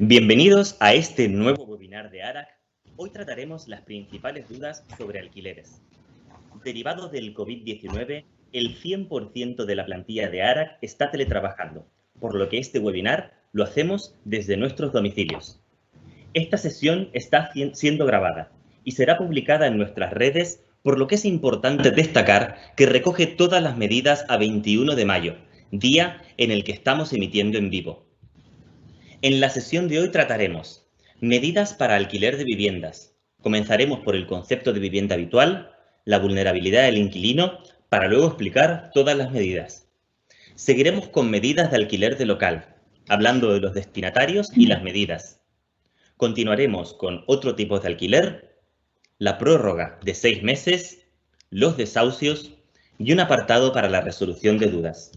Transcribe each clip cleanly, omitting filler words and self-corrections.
Bienvenidos a este nuevo webinar de ARAC. Hoy trataremos las principales dudas sobre alquileres. Derivado del COVID-19, el 100% de la plantilla de ARAC está teletrabajando, por lo que este webinar lo hacemos desde nuestros domicilios. Esta sesión está siendo grabada y será publicada en nuestras redes, por lo que es importante destacar que recoge todas las medidas a 21 de mayo, día en el que estamos emitiendo en vivo. En la sesión de hoy trataremos medidas para alquiler de viviendas. Comenzaremos por el concepto de vivienda habitual, la vulnerabilidad del inquilino, para luego explicar todas las medidas. Seguiremos con medidas de alquiler de local, hablando de los destinatarios y las medidas. Continuaremos con otro tipo de alquiler, la prórroga de 6 meses, los desahucios y un apartado para la resolución de dudas.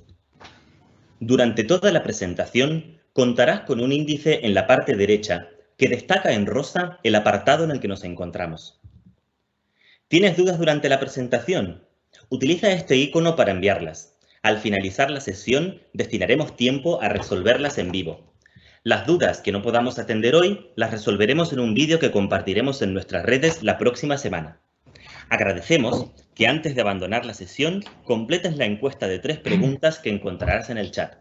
Durante toda la presentación, contarás con un índice en la parte derecha que destaca en rosa el apartado en el que nos encontramos. ¿Tienes dudas durante la presentación? Utiliza este icono para enviarlas. Al finalizar la sesión, destinaremos tiempo a resolverlas en vivo. Las dudas que no podamos atender hoy las resolveremos en un vídeo que compartiremos en nuestras redes la próxima semana. Agradecemos que antes de abandonar la sesión completes la encuesta de 3 preguntas que encontrarás en el chat.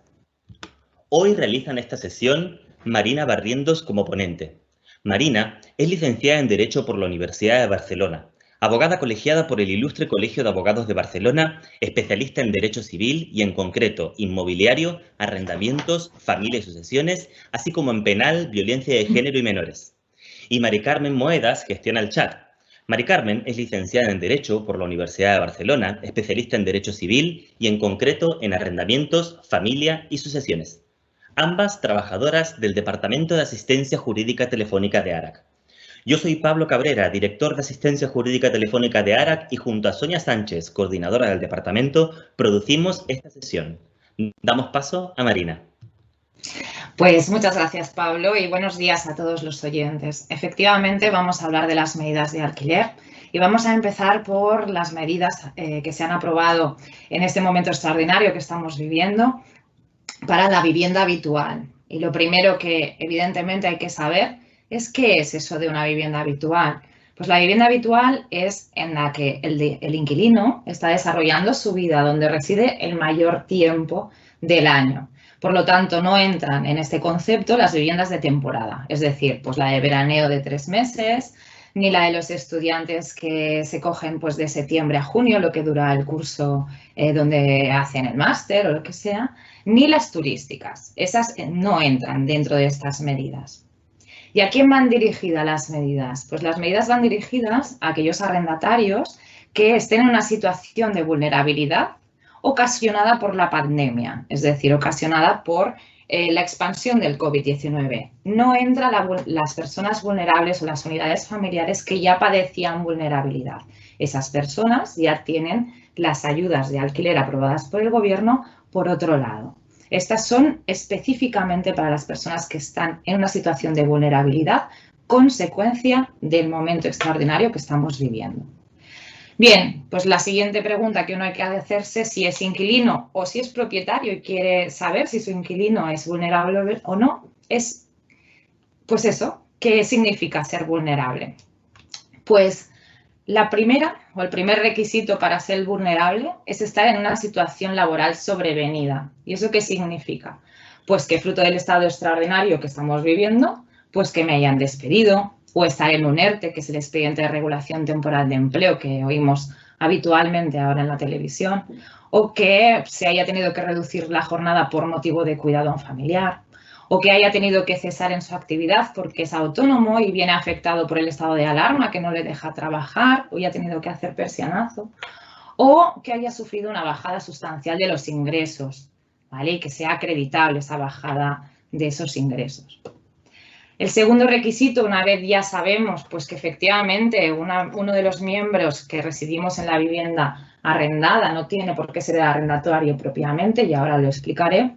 Hoy realizan esta sesión Marina Barrientos como ponente. Marina es licenciada en Derecho por la Universidad de Barcelona, abogada colegiada por el Ilustre Colegio de Abogados de Barcelona, especialista en Derecho Civil y en concreto inmobiliario, arrendamientos, familia y sucesiones, así como en penal, violencia de género y menores. Y Mari Carmen Moedas gestiona el chat. Mari Carmen es licenciada en Derecho por la Universidad de Barcelona, especialista en Derecho Civil y en concreto en arrendamientos, familia y sucesiones. Ambas trabajadoras del Departamento de Asistencia Jurídica Telefónica de ARAC. Yo soy Pablo Cabrera, director de Asistencia Jurídica Telefónica de ARAC y junto a Sonia Sánchez, coordinadora del departamento, producimos esta sesión. Damos paso a Marina. Pues muchas gracias, Pablo, y buenos días a todos los oyentes. Efectivamente, vamos a hablar de las medidas de alquiler y vamos a empezar por las medidas que se han aprobado en este momento extraordinario que estamos viviendo para la vivienda habitual. Y lo primero que evidentemente hay que saber es qué es eso de una vivienda habitual. Pues la vivienda habitual es en la que el inquilino está desarrollando su vida, donde reside el mayor tiempo del año. Por lo tanto, no entran en este concepto las viviendas de temporada, es decir, pues la de veraneo de 3 meses, ni la de los estudiantes que se cogen pues de septiembre a junio, lo que dura el curso donde hacen el máster o lo que sea, ni las turísticas. Esas no entran dentro de estas medidas. ¿Y a quién van dirigidas las medidas? Pues las medidas van dirigidas a aquellos arrendatarios que estén en una situación de vulnerabilidad ocasionada por la pandemia, es decir, ocasionada por la expansión del COVID-19. No entran las personas vulnerables o las unidades familiares que ya padecían vulnerabilidad. Esas personas ya tienen las ayudas de alquiler aprobadas por el Gobierno por otro lado. Estas son específicamente para las personas que están en una situación de vulnerabilidad, consecuencia del momento extraordinario que estamos viviendo. Bien, pues la siguiente pregunta que uno hay que hacerse, si es inquilino o si es propietario y quiere saber si su inquilino es vulnerable o no, es, pues eso, ¿qué significa ser vulnerable? Pues la primera o el primer requisito para ser vulnerable es estar en una situación laboral sobrevenida. ¿Y eso qué significa? Pues que fruto del estado extraordinario que estamos viviendo, pues que me hayan despedido, o estar en un ERTE, que es el expediente de regulación temporal de empleo que oímos habitualmente ahora en la televisión, o que se haya tenido que reducir la jornada por motivo de cuidado a un familiar, o que haya tenido que cesar en su actividad porque es autónomo y viene afectado por el estado de alarma que no le deja trabajar, o haya tenido que hacer persianazo, o que haya sufrido una bajada sustancial de los ingresos, ¿vale? Y que sea acreditable esa bajada de esos ingresos. El segundo requisito, una vez ya sabemos pues, que efectivamente uno de los miembros que residimos en la vivienda arrendada no tiene por qué ser arrendatario propiamente, y ahora lo explicaré,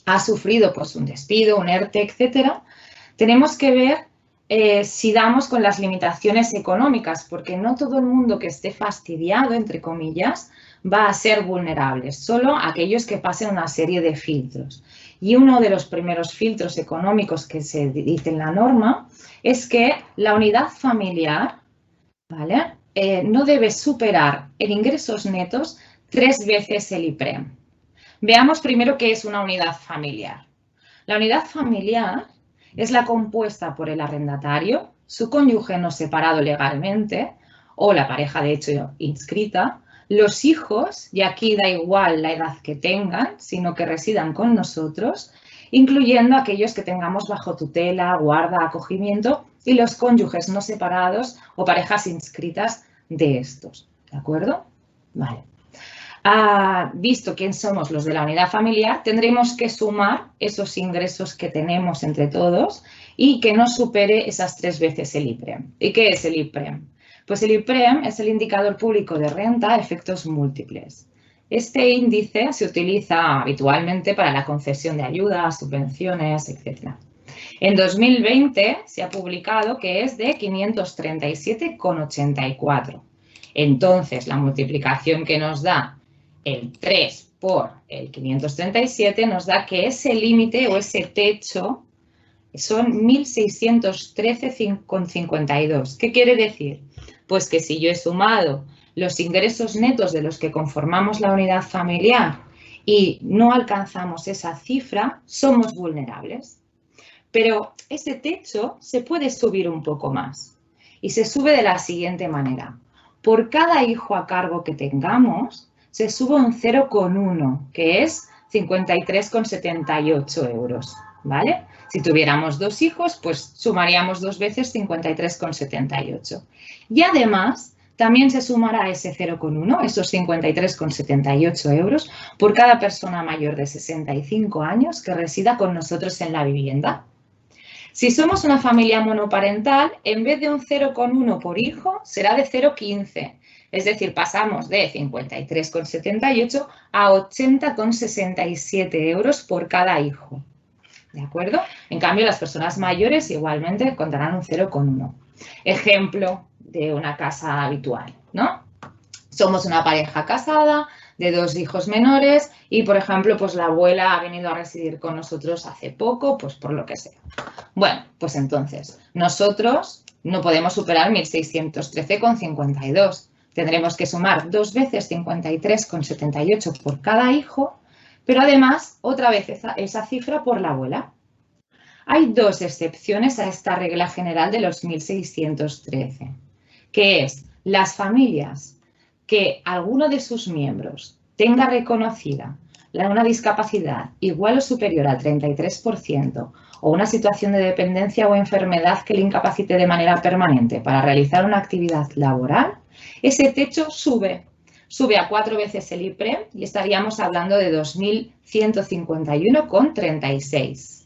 ha sufrido pues, un despido, un ERTE, etcétera, tenemos que ver si damos con las limitaciones económicas, porque no todo el mundo que esté fastidiado, entre comillas, va a ser vulnerable, solo aquellos que pasen una serie de filtros. Y uno de los primeros filtros económicos que se dice en la norma es que la unidad familiar, ¿vale? No debe superar en ingresos netos 3 veces el IPREM. Veamos primero qué es una unidad familiar. La unidad familiar es la compuesta por el arrendatario, su cónyuge no separado legalmente o la pareja de hecho inscrita, los hijos, y aquí da igual la edad que tengan, sino que residan con nosotros, incluyendo aquellos que tengamos bajo tutela, guarda, acogimiento y los cónyuges no separados o parejas inscritas de estos. ¿De acuerdo? Vale. Visto quién somos los de la unidad familiar, tendremos que sumar esos ingresos que tenemos entre todos y que no supere esas 3 veces el IPREM. ¿Y qué es el IPREM? Pues el IPREM es el indicador público de renta a efectos múltiples. Este índice se utiliza habitualmente para la concesión de ayudas, subvenciones, etc. En 2020 se ha publicado que es de 537,84. Entonces, la multiplicación que nos da el 3 por el 537 nos da que ese límite o ese techo son 1.613,52. ¿Qué quiere decir? Pues que si yo he sumado los ingresos netos de los que conformamos la unidad familiar y no alcanzamos esa cifra, somos vulnerables. Pero ese techo se puede subir un poco más y se sube de la siguiente manera. Por cada hijo a cargo que tengamos, se sube un 0,1, que es 53,78 euros, ¿vale? Si tuviéramos 2 hijos, pues sumaríamos 2 veces 53,78. Y además, también se sumará ese 0,1, esos 53,78 euros, por cada persona mayor de 65 años que resida con nosotros en la vivienda. Si somos una familia monoparental, en vez de un 0,1 por hijo, será de 0,15. Es decir, pasamos de 53,78 a 80,67 euros por cada hijo. ¿De acuerdo? En cambio, las personas mayores igualmente contarán un 0,1. Ejemplo de una casa habitual, ¿no? Somos una pareja casada de 2 hijos menores y, por ejemplo, pues la abuela ha venido a residir con nosotros hace poco, pues por lo que sea. Bueno, pues entonces, nosotros no podemos superar 1.613,52. Tendremos que sumar 2 veces 53,78 por cada hijo, pero además otra vez esa cifra por la abuela. Hay 2 excepciones a esta regla general de los 1.613, que es las familias que alguno de sus miembros tenga reconocida una discapacidad igual o superior al 33% o una situación de dependencia o enfermedad que le incapacite de manera permanente para realizar una actividad laboral, ese techo sube a 4 veces el IPREM y estaríamos hablando de 2.151,36.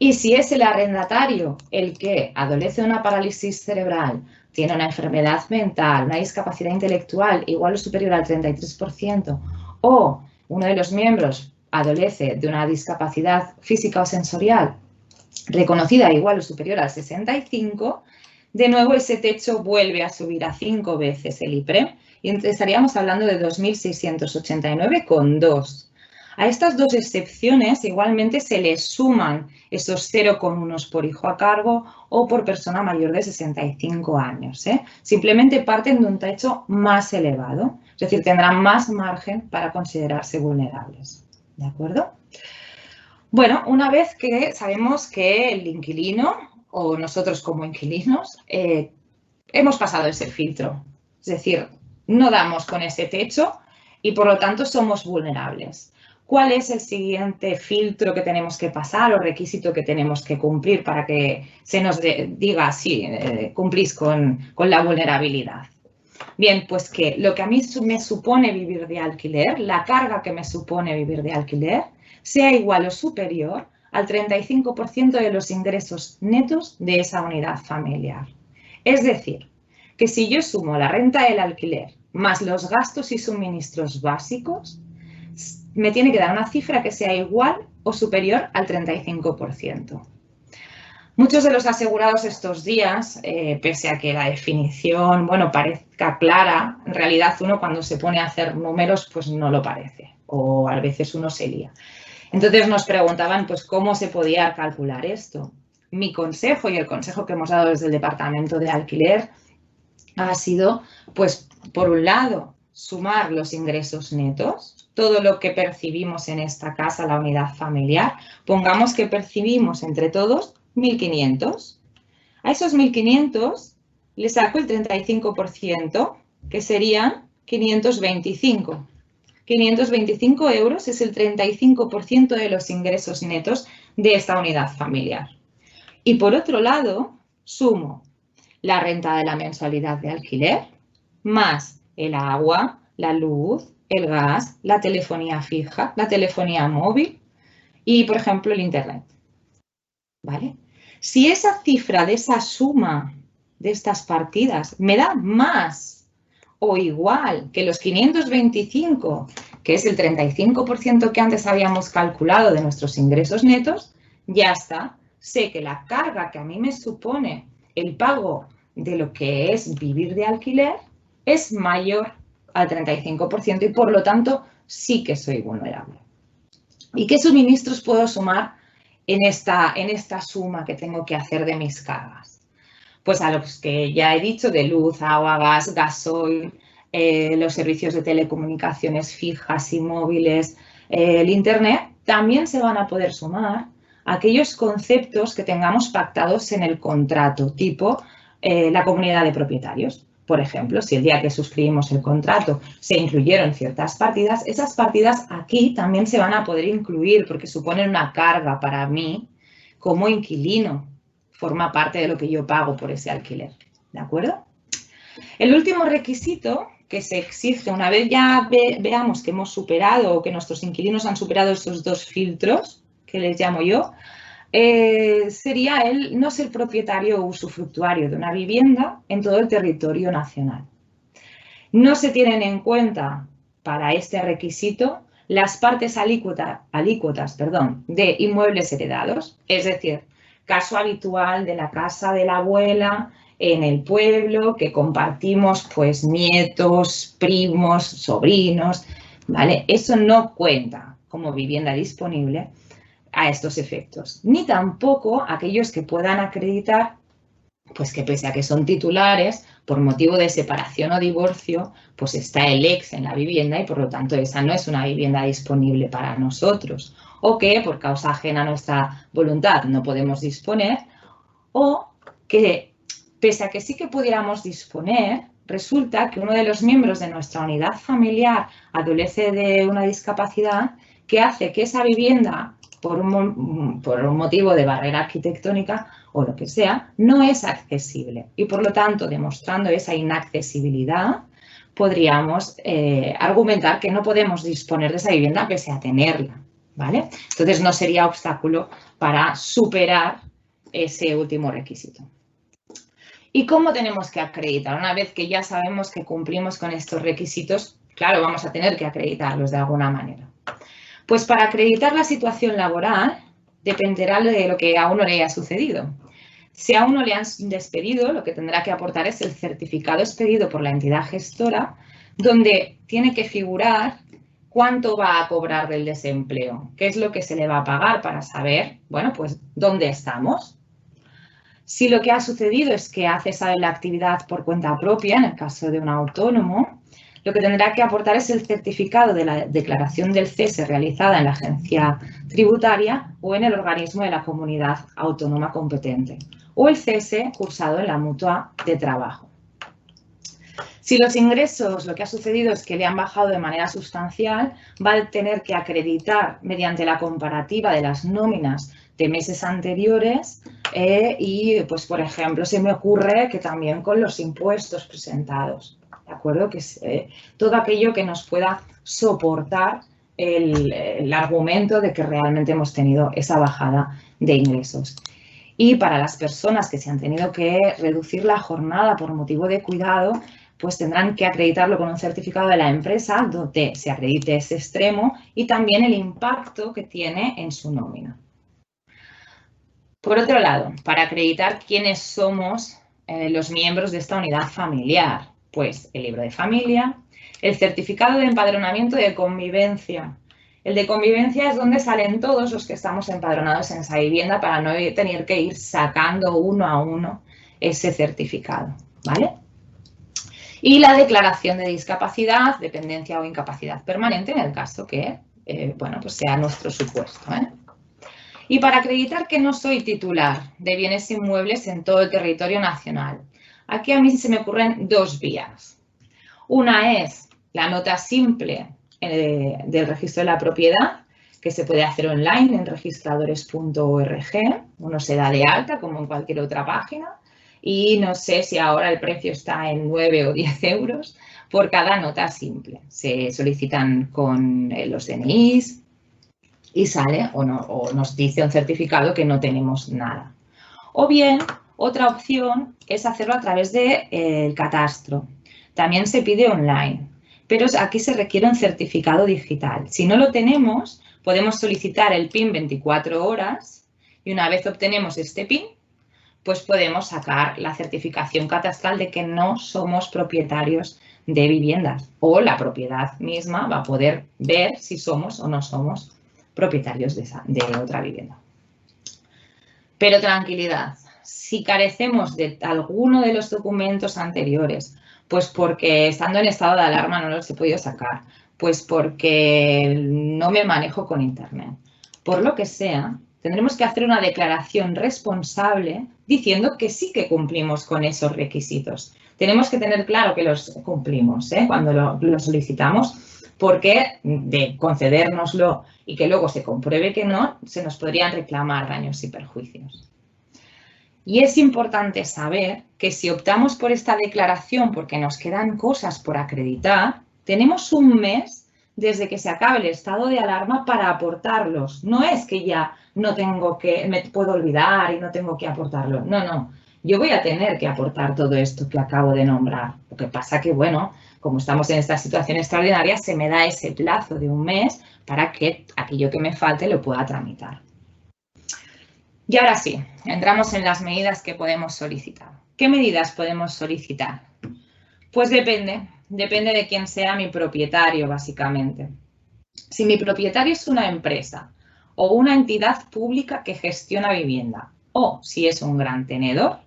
Y si es el arrendatario el que adolece de una parálisis cerebral, tiene una enfermedad mental, una discapacidad intelectual igual o superior al 33%, o uno de los miembros adolece de una discapacidad física o sensorial reconocida igual o superior al 65%, de nuevo ese techo vuelve a subir a 5 veces el IPREM y estaríamos hablando de 2.689,2. A estas 2 excepciones igualmente se les suman esos 0,1 por hijo a cargo o por persona mayor de 65 años. Simplemente parten de un techo más elevado, es decir, tendrán más margen para considerarse vulnerables. ¿De acuerdo? Bueno, una vez que sabemos que el inquilino o nosotros como inquilinos hemos pasado ese filtro, es decir, no damos con ese techo y por lo tanto somos vulnerables. ¿Cuál es el siguiente filtro que tenemos que pasar o requisito que tenemos que cumplir para que se nos diga sí, cumplís con la vulnerabilidad? Bien, pues que lo que a mí me supone vivir de alquiler, la carga que me supone vivir de alquiler, sea igual o superior al 35% de los ingresos netos de esa unidad familiar. Es decir, que si yo sumo la renta del alquiler más los gastos y suministros básicos, me tiene que dar una cifra que sea igual o superior al 35%. Muchos de los asegurados estos días, pese a que la definición, bueno, parezca clara, en realidad uno cuando se pone a hacer números pues no lo parece o a veces uno se lía. Entonces nos preguntaban, pues, ¿cómo se podía calcular esto? Mi consejo y el consejo que hemos dado desde el Departamento de Alquiler ha sido, pues, por un lado, sumar los ingresos netos, todo lo que percibimos en esta casa, la unidad familiar. Pongamos que percibimos entre todos 1.500. A esos 1.500 le saco el 35%, que serían 525. 525 euros es el 35% de los ingresos netos de esta unidad familiar. Y por otro lado, sumo la renta de la mensualidad de alquiler, más el agua, la luz, el gas, la telefonía fija, la telefonía móvil y, por ejemplo, el internet. ¿Vale? Si esa cifra de esa suma de estas partidas me da más o igual que los 525, que es el 35% que antes habíamos calculado de nuestros ingresos netos, ya está. Sé que la carga que a mí me supone el pago de lo que es vivir de alquiler es mayor al 35% y por lo tanto sí que soy vulnerable. ¿Y qué suministros puedo sumar en esta suma que tengo que hacer de mis cargas? Pues a los que ya he dicho, de luz, agua, gas, gasoil, los servicios de telecomunicaciones fijas y móviles, el internet, también se van a poder sumar aquellos conceptos que tengamos pactados en el contrato, tipo la comunidad de propietarios. Por ejemplo, si el día que suscribimos el contrato se incluyeron ciertas partidas, esas partidas aquí también se van a poder incluir porque suponen una carga para mí como inquilino. Forma parte de lo que yo pago por ese alquiler. ¿De acuerdo? El último requisito que se exige una vez ya veamos que hemos superado o que nuestros inquilinos han superado estos dos filtros, que les llamo yo, sería el no ser propietario o usufructuario de una vivienda en todo el territorio nacional. No se tienen en cuenta para este requisito las partes alícuotas de inmuebles heredados, es decir, caso habitual de la casa de la abuela en el pueblo que compartimos pues nietos, primos, sobrinos, ¿vale? Eso no cuenta como vivienda disponible a estos efectos, ni tampoco aquellos que puedan acreditar pues que pese a que son titulares, por motivo de separación o divorcio, pues está el ex en la vivienda y por lo tanto esa no es una vivienda disponible para nosotros. O que por causa ajena a nuestra voluntad no podemos disponer, o que pese a que sí que pudiéramos disponer, resulta que uno de los miembros de nuestra unidad familiar adolece de una discapacidad que hace que esa vivienda, por un motivo de barrera arquitectónica o lo que sea, no es accesible. Y por lo tanto, demostrando esa inaccesibilidad, podríamos argumentar que no podemos disponer de esa vivienda pese a tenerla, ¿vale? Entonces, no sería obstáculo para superar ese último requisito. ¿Y cómo tenemos que acreditar? Una vez que ya sabemos que cumplimos con estos requisitos, claro, vamos a tener que acreditarlos de alguna manera. Pues para acreditar la situación laboral dependerá de lo que a uno le haya sucedido. Si a uno le han despedido, lo que tendrá que aportar es el certificado expedido por la entidad gestora, donde tiene que figurar cuánto va a cobrar del desempleo, qué es lo que se le va a pagar para saber, bueno, pues dónde estamos. Si lo que ha sucedido es que ha cesado la actividad por cuenta propia, en el caso de un autónomo, lo que tendrá que aportar es el certificado de la declaración del cese realizada en la agencia tributaria o en el organismo de la comunidad autónoma competente, o el cese cursado en la mutua de trabajo. Si los ingresos, lo que ha sucedido es que le han bajado de manera sustancial, va a tener que acreditar mediante la comparativa de las nóminas de meses anteriores y, pues, por ejemplo, se me ocurre que también con los impuestos presentados, ¿de acuerdo? Que es todo aquello que nos pueda soportar el argumento de que realmente hemos tenido esa bajada de ingresos. Y para las personas que se han tenido que reducir la jornada por motivo de cuidado, pues tendrán que acreditarlo con un certificado de la empresa donde se acredite ese extremo y también el impacto que tiene en su nómina. Por otro lado, para acreditar quiénes somos los miembros de esta unidad familiar, pues el libro de familia, el certificado de empadronamiento de convivencia, El de convivencia es donde salen todos los que estamos empadronados en esa vivienda para no tener que ir sacando uno a uno ese certificado, ¿vale? Y la declaración de discapacidad, dependencia o incapacidad permanente en el caso que, bueno, pues sea nuestro supuesto, ¿eh? Y para acreditar que no soy titular de bienes inmuebles en todo el territorio nacional, aquí a mí se me ocurren dos vías. Una es la nota simple del registro de la propiedad, que se puede hacer online en registradores.org. Uno se da de alta como en cualquier otra página y no sé si ahora el precio está en 9 o 10 euros por cada nota simple. Se solicitan con los DNIs y sale o nos dice un certificado que no tenemos nada. O bien, otra opción es hacerlo a través del catastro. También se pide online, pero aquí se requiere un certificado digital. Si no lo tenemos, podemos solicitar el PIN 24 horas y una vez obtenemos este PIN, pues podemos sacar la certificación catastral de que no somos propietarios de viviendas o la propiedad misma va a poder ver si somos o no somos propietarios de otra vivienda. Pero tranquilidad, si carecemos de alguno de los documentos anteriores, pues porque estando en estado de alarma no los he podido sacar, pues porque no me manejo con internet, por lo que sea, tendremos que hacer una declaración responsable diciendo que sí que cumplimos con esos requisitos. Tenemos que tener claro que los cumplimos cuando lo solicitamos, porque de concedérnoslo y que luego se compruebe que no, se nos podrían reclamar daños y perjuicios. Y es importante saber que si optamos por esta declaración porque nos quedan cosas por acreditar, tenemos un mes desde que se acabe el estado de alarma para aportarlos. No es que ya no tengo que, me puedo olvidar y no tengo que aportarlo. No, no. Yo voy a tener que aportar todo esto que acabo de nombrar. Lo que pasa que, bueno, como estamos en esta situación extraordinaria, se me da ese plazo de un mes para que aquello que me falte lo pueda tramitar. Y ahora sí, entramos en las medidas que podemos solicitar. ¿Qué medidas podemos solicitar? Pues depende de quién sea mi propietario, básicamente. Si mi propietario es una empresa o una entidad pública que gestiona vivienda, o si es un gran tenedor,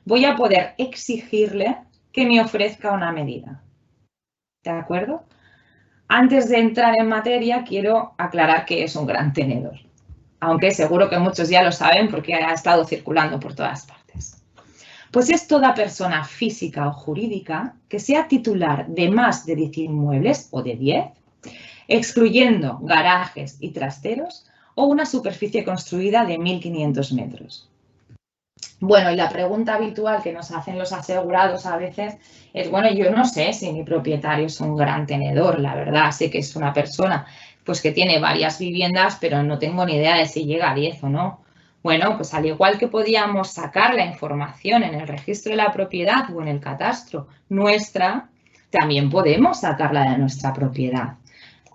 voy a poder exigirle que me ofrezca una medida. ¿De acuerdo? Antes de entrar en materia, quiero aclarar que es un gran tenedor, aunque seguro que muchos ya lo saben porque ha estado circulando por todas partes. Pues es toda persona física o jurídica que sea titular de más de 10 inmuebles o de 10, excluyendo garajes y trasteros, o una superficie construida de 1.500 metros. Bueno, y la pregunta habitual que nos hacen los asegurados a veces es, bueno, yo no sé si mi propietario es un gran tenedor, la verdad, sé que es una persona pues que tiene varias viviendas, pero no tengo ni idea de si llega a 10 o no. Bueno, pues al igual que podíamos sacar la información en el registro de la propiedad o en el catastro nuestra, también podemos sacarla de nuestra propiedad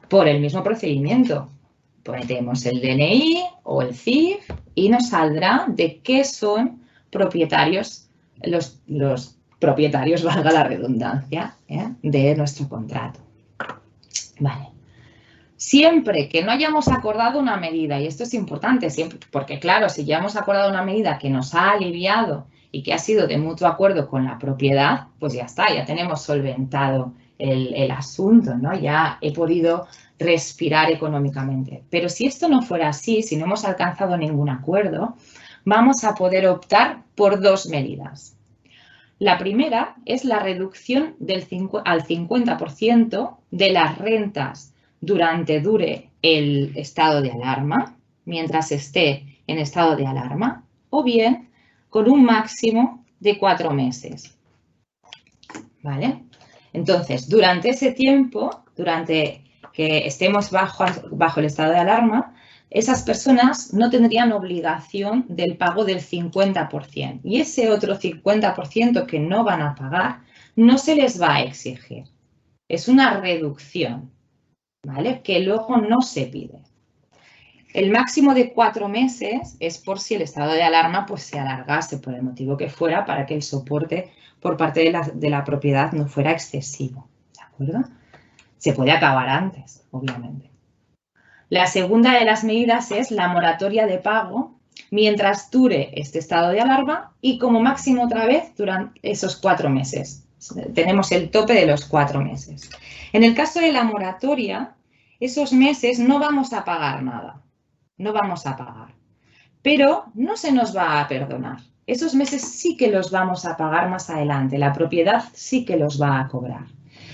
por el mismo procedimiento. Metemos el DNI o el CIF y nos saldrá de qué son propietarios, los propietarios, valga la redundancia, de nuestro contrato. Vale. Siempre que no hayamos acordado una medida, y esto es importante, siempre, porque claro, si ya hemos acordado una medida que nos ha aliviado y que ha sido de mutuo acuerdo con la propiedad, pues ya está, ya tenemos solventado el asunto, ¿no? Ya he podido respirar económicamente. Pero si esto no fuera así, si no hemos alcanzado ningún acuerdo, vamos a poder optar por dos medidas. La primera es la reducción al 50% de las rentas dure el estado de alarma, mientras esté en estado de alarma, o bien con un máximo de 4 meses. ¿Vale? Entonces, durante ese tiempo, durante que estemos bajo el estado de alarma, esas personas no tendrían obligación del pago del 50%. Y ese otro 50% que no van a pagar, no se les va a exigir. Es una reducción, ¿vale? Que luego no se pide. El máximo de 4 meses es por si el estado de alarma pues, se alargase por el motivo que fuera para que el soporte por parte de la propiedad no fuera excesivo, ¿de acuerdo? Se puede acabar antes, obviamente. La segunda de las medidas es la moratoria de pago mientras dure este estado de alarma y como máximo otra vez durante esos 4 meses. Tenemos el tope de los 4 meses. En el caso de la moratoria, esos meses no vamos a pagar nada, no vamos a pagar, pero no se nos va a perdonar. Esos meses sí que los vamos a pagar más adelante, la propiedad sí que los va a cobrar.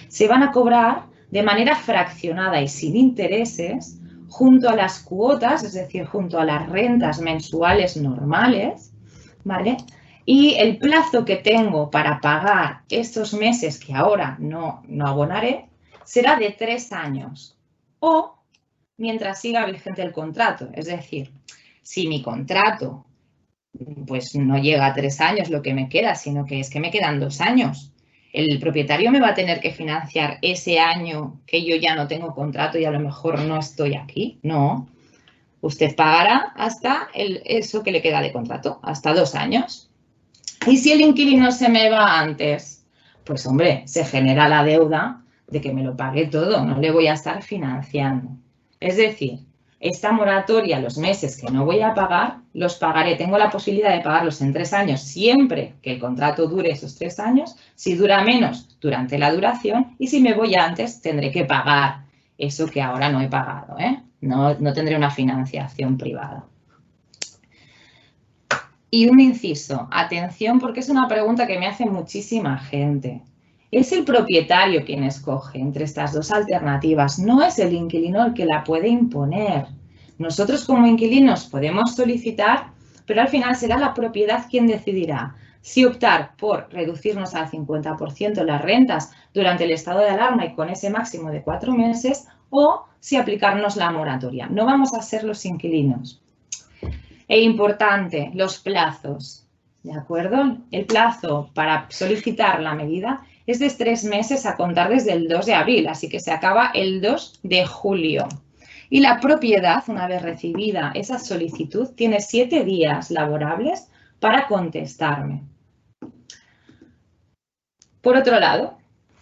Se van a cobrar de manera fraccionada y sin intereses junto a las cuotas, es decir, junto a las rentas mensuales normales, ¿vale? Y el plazo que tengo para pagar estos meses que ahora no abonaré será de 3 años o mientras siga vigente el contrato. Es decir, si mi contrato pues no llega a 3 años lo que me queda, sino que es que me quedan 2 años. El propietario me va a tener que financiar ese año que yo ya no tengo contrato y a lo mejor no estoy aquí. No. Usted pagará hasta eso que le queda de contrato, hasta 2 años. Y si el inquilino se me va antes, pues hombre, se genera la deuda de que me lo pague todo, no le voy a estar financiando. Es decir, esta moratoria, los meses que no voy a pagar, los pagaré. Tengo la posibilidad de pagarlos en 3 años siempre que el contrato dure esos 3 años. Si dura menos, durante la duración. Y si me voy antes, tendré que pagar eso que ahora no he pagado, ¿eh? No tendré una financiación privada. Y un inciso, atención porque es una pregunta que me hace muchísima gente. Es el propietario quien escoge entre estas dos alternativas, no es el inquilino el que la puede imponer. Nosotros como inquilinos podemos solicitar, pero al final será la propiedad quien decidirá si optar por reducirnos al 50% las rentas durante el estado de alarma y con ese máximo de 4 meses o si aplicarnos la moratoria. No vamos a ser los inquilinos. E importante, los plazos, ¿de acuerdo? El plazo para solicitar la medida es de 3 meses a contar desde el 2 de abril, así que se acaba el 2 de julio. Y la propiedad, una vez recibida esa solicitud, tiene 7 días laborables para contestarme. Por otro lado,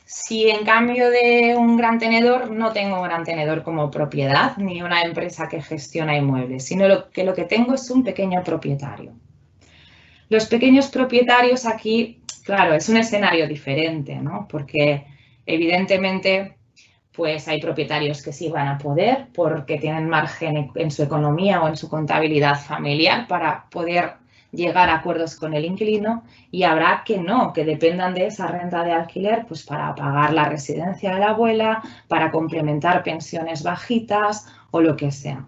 si en cambio de un gran tenedor no tengo un gran tenedor como propiedad ni una empresa que gestiona inmuebles, sino lo que tengo es un pequeño propietario. Los pequeños propietarios aquí, claro, es un escenario diferente, ¿no? Porque evidentemente pues hay propietarios que sí van a poder porque tienen margen en su economía o en su contabilidad familiar para poder llegar a acuerdos con el inquilino y habrá que no, que dependan de esa renta de alquiler pues para pagar la residencia de la abuela, para complementar pensiones bajitas o lo que sea.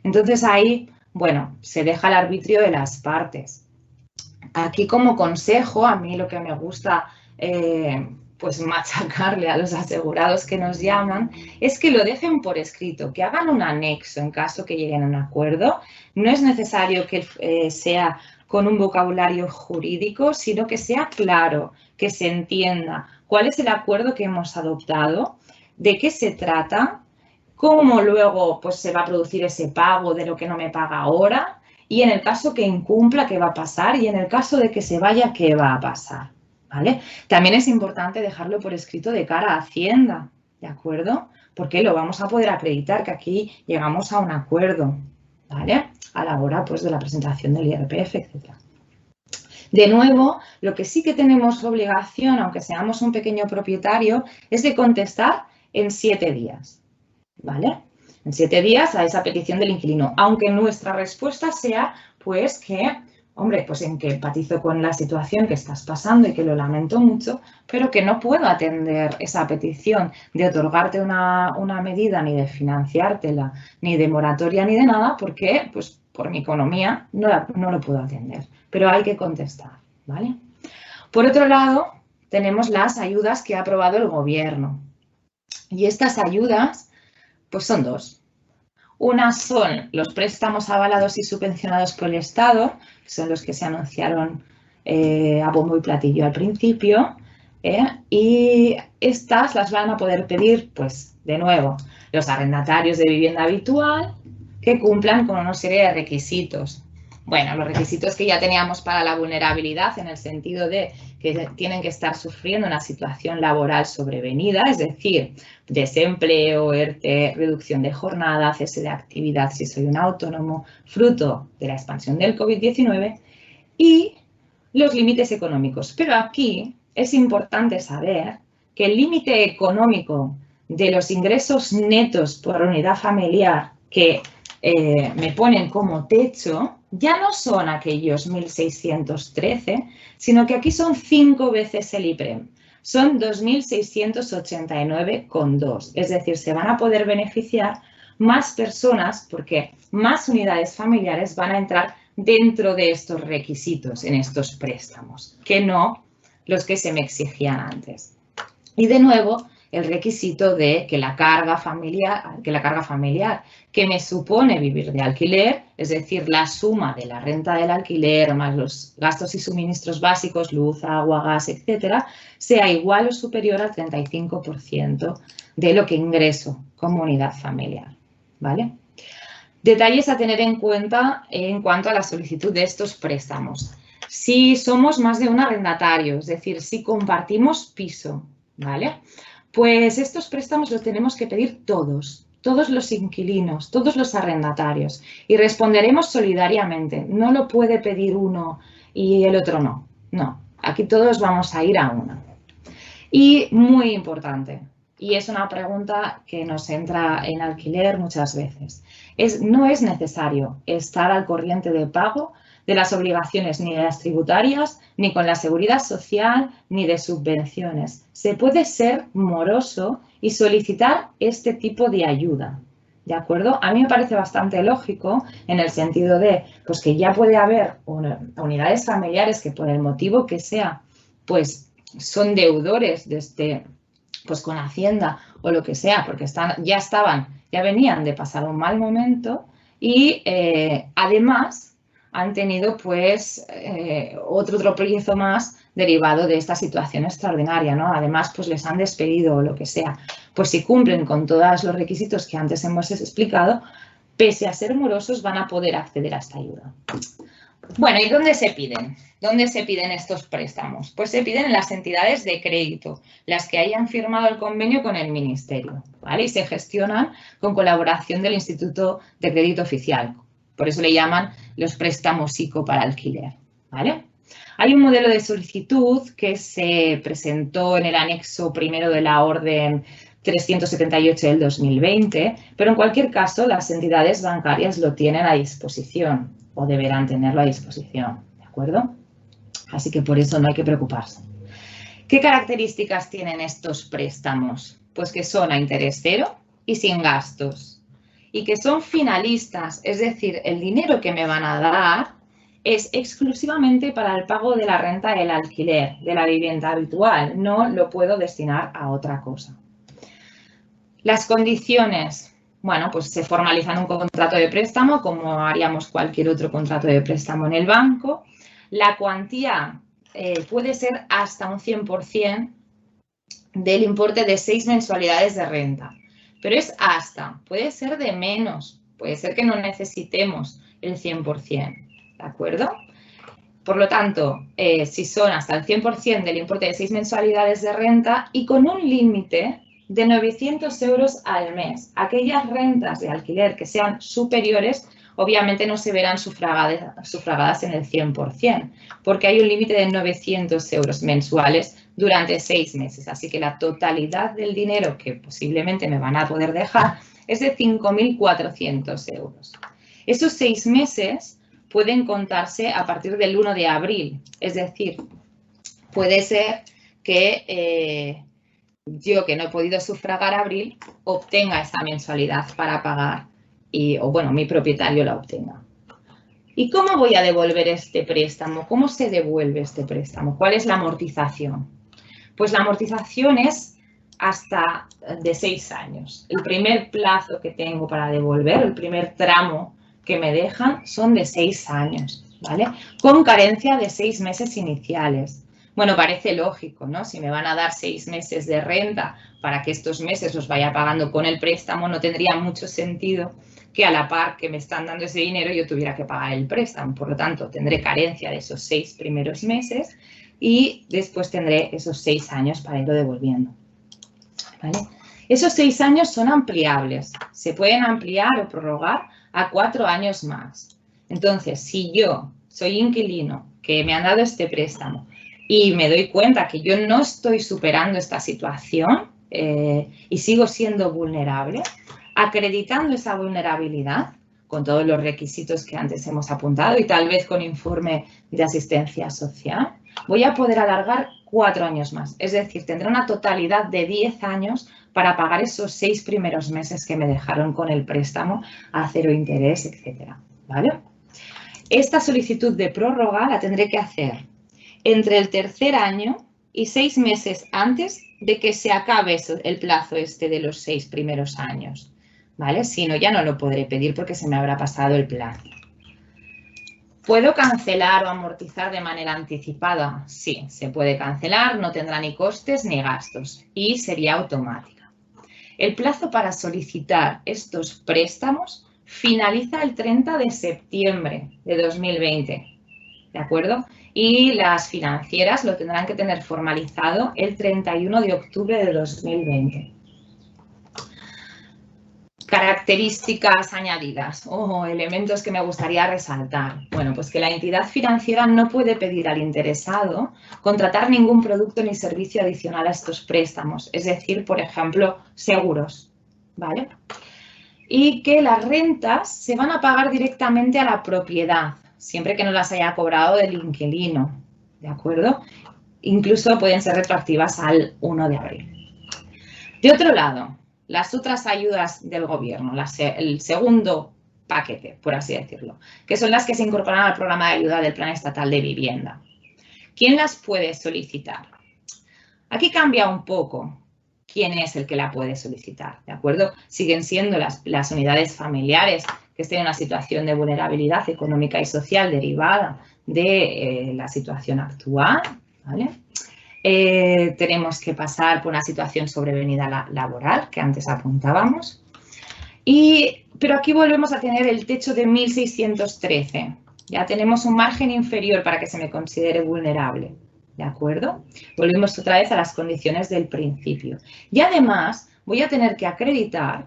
Entonces ahí, bueno, se deja el arbitrio de las partes. Aquí como consejo, a mí lo que me gusta pues machacarle a los asegurados que nos llaman es que lo dejen por escrito, que hagan un anexo en caso que lleguen a un acuerdo. No es necesario que sea con un vocabulario jurídico, sino que sea claro, que se entienda cuál es el acuerdo que hemos adoptado, de qué se trata, cómo luego pues, se va a producir ese pago de lo que no me paga ahora y en el caso que incumpla, qué va a pasar y en el caso de que se vaya, qué va a pasar. ¿Vale? También es importante dejarlo por escrito de cara a Hacienda, ¿de acuerdo? Porque lo vamos a poder acreditar que aquí llegamos a un acuerdo, ¿vale? A la hora pues, de la presentación del IRPF, etc. De nuevo, lo que sí que tenemos obligación, aunque seamos un pequeño propietario, es de contestar en 7 días, ¿vale? En 7 días a esa petición del inquilino, aunque nuestra respuesta sea pues que, hombre, pues en que empatizo con la situación que estás pasando y que lo lamento mucho, pero que no puedo atender esa petición de otorgarte una medida, ni de financiártela, ni de moratoria, ni de nada, porque pues por mi economía no lo puedo atender. Pero hay que contestar, ¿vale? Por otro lado, tenemos las ayudas que ha aprobado el Gobierno. Y estas ayudas, pues son 2. Una son los préstamos avalados y subvencionados por el Estado, que son los que se anunciaron a bombo y platillo al principio, y estas las van a poder pedir, pues, de nuevo, los arrendatarios de vivienda habitual que cumplan con una serie de requisitos. Bueno, los requisitos que ya teníamos para la vulnerabilidad, en el sentido de que tienen que estar sufriendo una situación laboral sobrevenida, es decir, desempleo, ERTE, reducción de jornada, cese de actividad si soy un autónomo, fruto de la expansión del COVID-19, y los límites económicos. Pero aquí es importante saber que el límite económico de los ingresos netos por unidad familiar que me ponen como techo ya no son aquellos 1.613, sino que aquí son 5 veces el IPREM. Son 2.689,2. Es decir, se van a poder beneficiar más personas porque más unidades familiares van a entrar dentro de estos requisitos en estos préstamos, que no los que se me exigían antes. Y de nuevo, el requisito de que la carga familiar que me supone vivir de alquiler, es decir, la suma de la renta del alquiler más los gastos y suministros básicos, luz, agua, gas, etcétera, sea igual o superior al 35% de lo que ingreso como unidad familiar, ¿vale? Detalles a tener en cuenta en cuanto a la solicitud de estos préstamos. Si somos más de un arrendatario, es decir, si compartimos piso, ¿vale? Pues estos préstamos los tenemos que pedir todos los inquilinos, todos los arrendatarios, y responderemos solidariamente. No lo puede pedir uno y el otro no. No, aquí todos vamos a ir a una. Y muy importante, y es una pregunta que nos entra en alquiler muchas veces, no es necesario estar al corriente de pago de las obligaciones ni de las tributarias, ni con la seguridad social, ni de subvenciones. Se puede ser moroso y solicitar este tipo de ayuda, ¿de acuerdo? A mí me parece bastante lógico en el sentido de pues, que ya puede haber unidades familiares que por el motivo que sea, pues son deudores pues con Hacienda o lo que sea, porque ya venían de pasar un mal momento y además han tenido pues otro tropiezo más derivado de esta situación extraordinaria, ¿no? Además, pues les han despedido o lo que sea. Pues si cumplen con todos los requisitos que antes hemos explicado, pese a ser morosos, van a poder acceder a esta ayuda. Bueno, ¿y dónde se piden? ¿Dónde se piden estos préstamos? Pues se piden en las entidades de crédito, las que hayan firmado el convenio con el Ministerio, ¿vale? Y se gestionan con colaboración del Instituto de Crédito Oficial. Por eso le llaman los préstamos ICO para alquiler, ¿vale? Hay un modelo de solicitud que se presentó en el anexo primero de la orden 378 del 2020, pero en cualquier caso las entidades bancarias lo tienen a disposición o deberán tenerlo a disposición, ¿de acuerdo? Así que por eso no hay que preocuparse. ¿Qué características tienen estos préstamos? Pues que son a interés cero y sin gastos. Y que son finalistas, es decir, el dinero que me van a dar es exclusivamente para el pago de la renta del alquiler, de la vivienda habitual. No lo puedo destinar a otra cosa. Las condiciones. Bueno, pues se formaliza un contrato de préstamo como haríamos cualquier otro contrato de préstamo en el banco. La cuantía puede ser hasta un 100% del importe de 6 mensualidades de renta. Pero es hasta, puede ser de menos, puede ser que no necesitemos el 100%, ¿de acuerdo? Por lo tanto, si son hasta el 100% del importe de 6 mensualidades de renta y con un límite de 900 euros al mes. Aquellas rentas de alquiler que sean superiores, obviamente no se verán sufragadas en el 100%, porque hay un límite de 900 euros mensuales durante 6 meses. Así que la totalidad del dinero que posiblemente me van a poder dejar es de 5.400 euros. Esos 6 meses pueden contarse a partir del 1 de abril, es decir, puede ser que yo que no he podido sufragar abril obtenga esta mensualidad para pagar o bueno, mi propietario la obtenga. ¿Y cómo voy a devolver este préstamo? ¿Cómo se devuelve este préstamo? ¿Cuál es la amortización? Pues la amortización es hasta de 6 años. El primer plazo que tengo para devolver, el primer tramo que me dejan son de 6 años, ¿vale? Con carencia de 6 meses iniciales. Bueno, parece lógico, ¿no? Si me van a dar 6 meses de renta para que estos meses los vaya pagando con el préstamo, no tendría mucho sentido que a la par que me están dando ese dinero yo tuviera que pagar el préstamo. Por lo tanto, tendré carencia de esos 6 primeros meses y después tendré esos 6 años para irlo devolviendo. ¿Vale? Esos 6 años son ampliables. Se pueden ampliar o prorrogar a 4 años más. Entonces, si yo soy inquilino, que me han dado este préstamo y me doy cuenta que yo no estoy superando esta situación y sigo siendo vulnerable, acreditando esa vulnerabilidad con todos los requisitos que antes hemos apuntado y tal vez con informe de asistencia social, voy a poder alargar 4 años más. Es decir, tendré una totalidad de 10 años para pagar esos 6 primeros meses que me dejaron con el préstamo a 0 interés, etcétera. ¿Vale? Esta solicitud de prórroga la tendré que hacer entre el tercer año y 6 meses antes de que se acabe el plazo este de los 6 primeros años. ¿Vale? Si no, ya no lo podré pedir porque se me habrá pasado el plazo. ¿Puedo cancelar o amortizar de manera anticipada? Sí, se puede cancelar, no tendrá ni costes ni gastos y sería automática. El plazo para solicitar estos préstamos finaliza el 30 de septiembre de 2020, ¿de acuerdo? Y las financieras lo tendrán que tener formalizado el 31 de octubre de 2020. Características añadidas o elementos que me gustaría resaltar. Bueno, pues que la entidad financiera no puede pedir al interesado contratar ningún producto ni servicio adicional a estos préstamos, es decir, por ejemplo, seguros, ¿vale? Y que las rentas se van a pagar directamente a la propiedad, siempre que no las haya cobrado del inquilino, ¿de acuerdo? Incluso pueden ser retroactivas al 1 de abril. De otro lado, las otras ayudas del gobierno, el segundo paquete, por así decirlo, que son las que se incorporan al programa de ayuda del Plan Estatal de Vivienda. ¿Quién las puede solicitar? Aquí cambia un poco quién es el que la puede solicitar, ¿de acuerdo? Siguen siendo las unidades familiares que estén en una situación de vulnerabilidad económica y social derivada de la situación actual, ¿vale? Tenemos que pasar por una situación sobrevenida laboral, que antes apuntábamos. Pero aquí volvemos a tener el techo de 1.613. Ya tenemos un margen inferior para que se me considere vulnerable. ¿De acuerdo? Volvemos otra vez a las condiciones del principio. Y además voy a tener que acreditar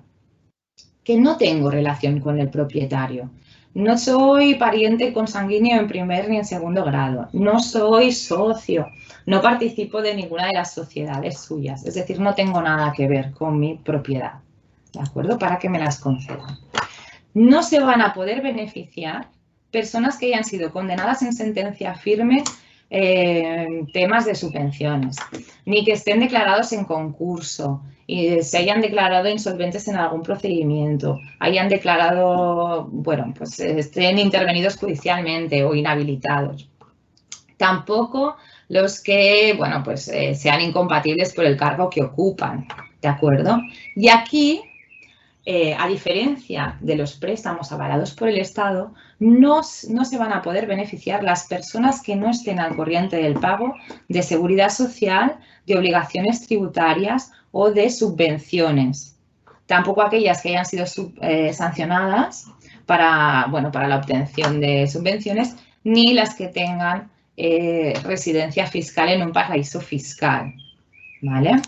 que no tengo relación con el propietario. No soy pariente consanguíneo en primer ni en segundo grado. No soy socio. No participo de ninguna de las sociedades suyas. Es decir, no tengo nada que ver con mi propiedad. ¿De acuerdo? Para que me las concedan. No se van a poder beneficiar personas que hayan sido condenadas en sentencia firme en temas de subvenciones, ni que estén declarados en concurso y se hayan declarado insolventes en algún procedimiento, hayan declarado, bueno, pues estén intervenidos judicialmente o inhabilitados. Tampoco los que, bueno, pues sean incompatibles por el cargo que ocupan, ¿de acuerdo? Y aquí, a diferencia de los préstamos avalados por el Estado, no se van a poder beneficiar las personas que no estén al corriente del pago de seguridad social, de obligaciones tributarias o de subvenciones. Tampoco aquellas que hayan sido sancionadas para la obtención de subvenciones, ni las que tengan residencia fiscal en un paraíso fiscal, ¿vale?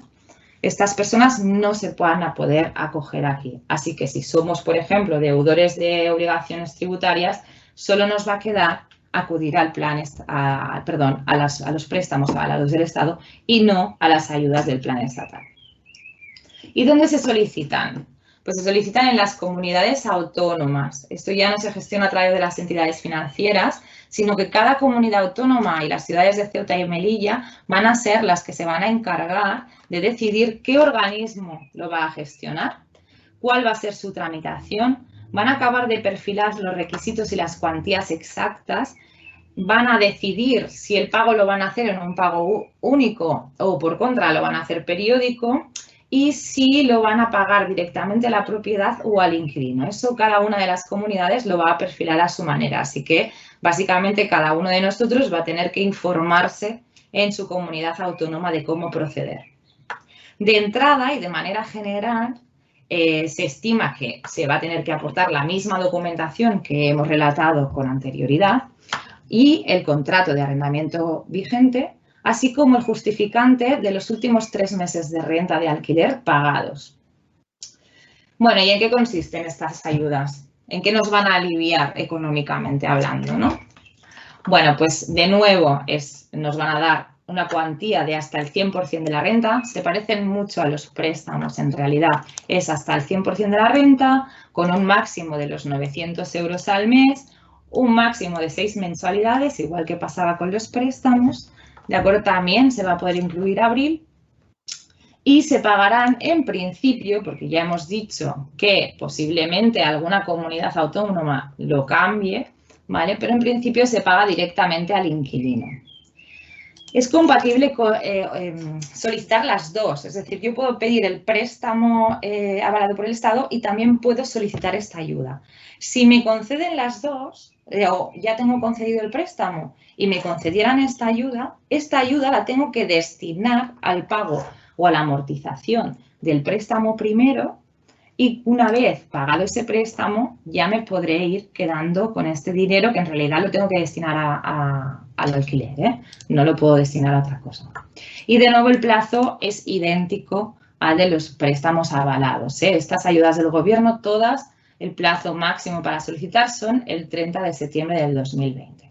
Estas personas no se van a poder acoger aquí. Así que si somos, por ejemplo, deudores de obligaciones tributarias, solo nos va a quedar acudir al plan, a los préstamos avalados del Estado y no a las ayudas del plan estatal. ¿Y dónde se solicitan? Pues se solicitan en las comunidades autónomas. Esto ya no se gestiona a través de las entidades financieras, sino que cada comunidad autónoma y las ciudades de Ceuta y Melilla van a ser las que se van a encargar de decidir qué organismo lo va a gestionar, cuál va a ser su tramitación, van a acabar de perfilar los requisitos y las cuantías exactas, van a decidir si el pago lo van a hacer en un pago único o por contra lo van a hacer periódico y si lo van a pagar directamente a la propiedad o al inquilino. Eso cada una de las comunidades lo va a perfilar a su manera, así que básicamente cada uno de nosotros va a tener que informarse en su comunidad autónoma de cómo proceder. De entrada y de manera general, se estima que se va a tener que aportar la misma documentación que hemos relatado con anterioridad y el contrato de arrendamiento vigente, así como el justificante de los últimos 3 meses de renta de alquiler pagados. Bueno, ¿y en qué consisten estas ayudas? ¿En qué nos van a aliviar económicamente hablando, no? Bueno, pues de nuevo nos van a dar una cuantía de hasta el 100% de la renta. Se parecen mucho a los préstamos, en realidad es hasta el 100% de la renta, con un máximo de los 900 euros al mes, un máximo de 6 mensualidades, igual que pasaba con los préstamos. De acuerdo, también se va a poder incluir abril. Y se pagarán en principio, porque ya hemos dicho que posiblemente alguna comunidad autónoma lo cambie, ¿vale? Pero en principio se paga directamente al inquilino. Es compatible con solicitar las dos, es decir, yo puedo pedir el préstamo avalado por el Estado y también puedo solicitar esta ayuda. Si me conceden las dos, o ya tengo concedido el préstamo y me concedieran esta ayuda la tengo que destinar al pago o a la amortización del préstamo primero y una vez pagado ese préstamo ya me podré ir quedando con este dinero que en realidad lo tengo que destinar al alquiler, ¿eh? No lo puedo destinar a otra cosa. Y de nuevo el plazo es idéntico al de los préstamos avalados, ¿eh? Estas ayudas del gobierno todas, el plazo máximo para solicitar son el 30 de septiembre del 2020.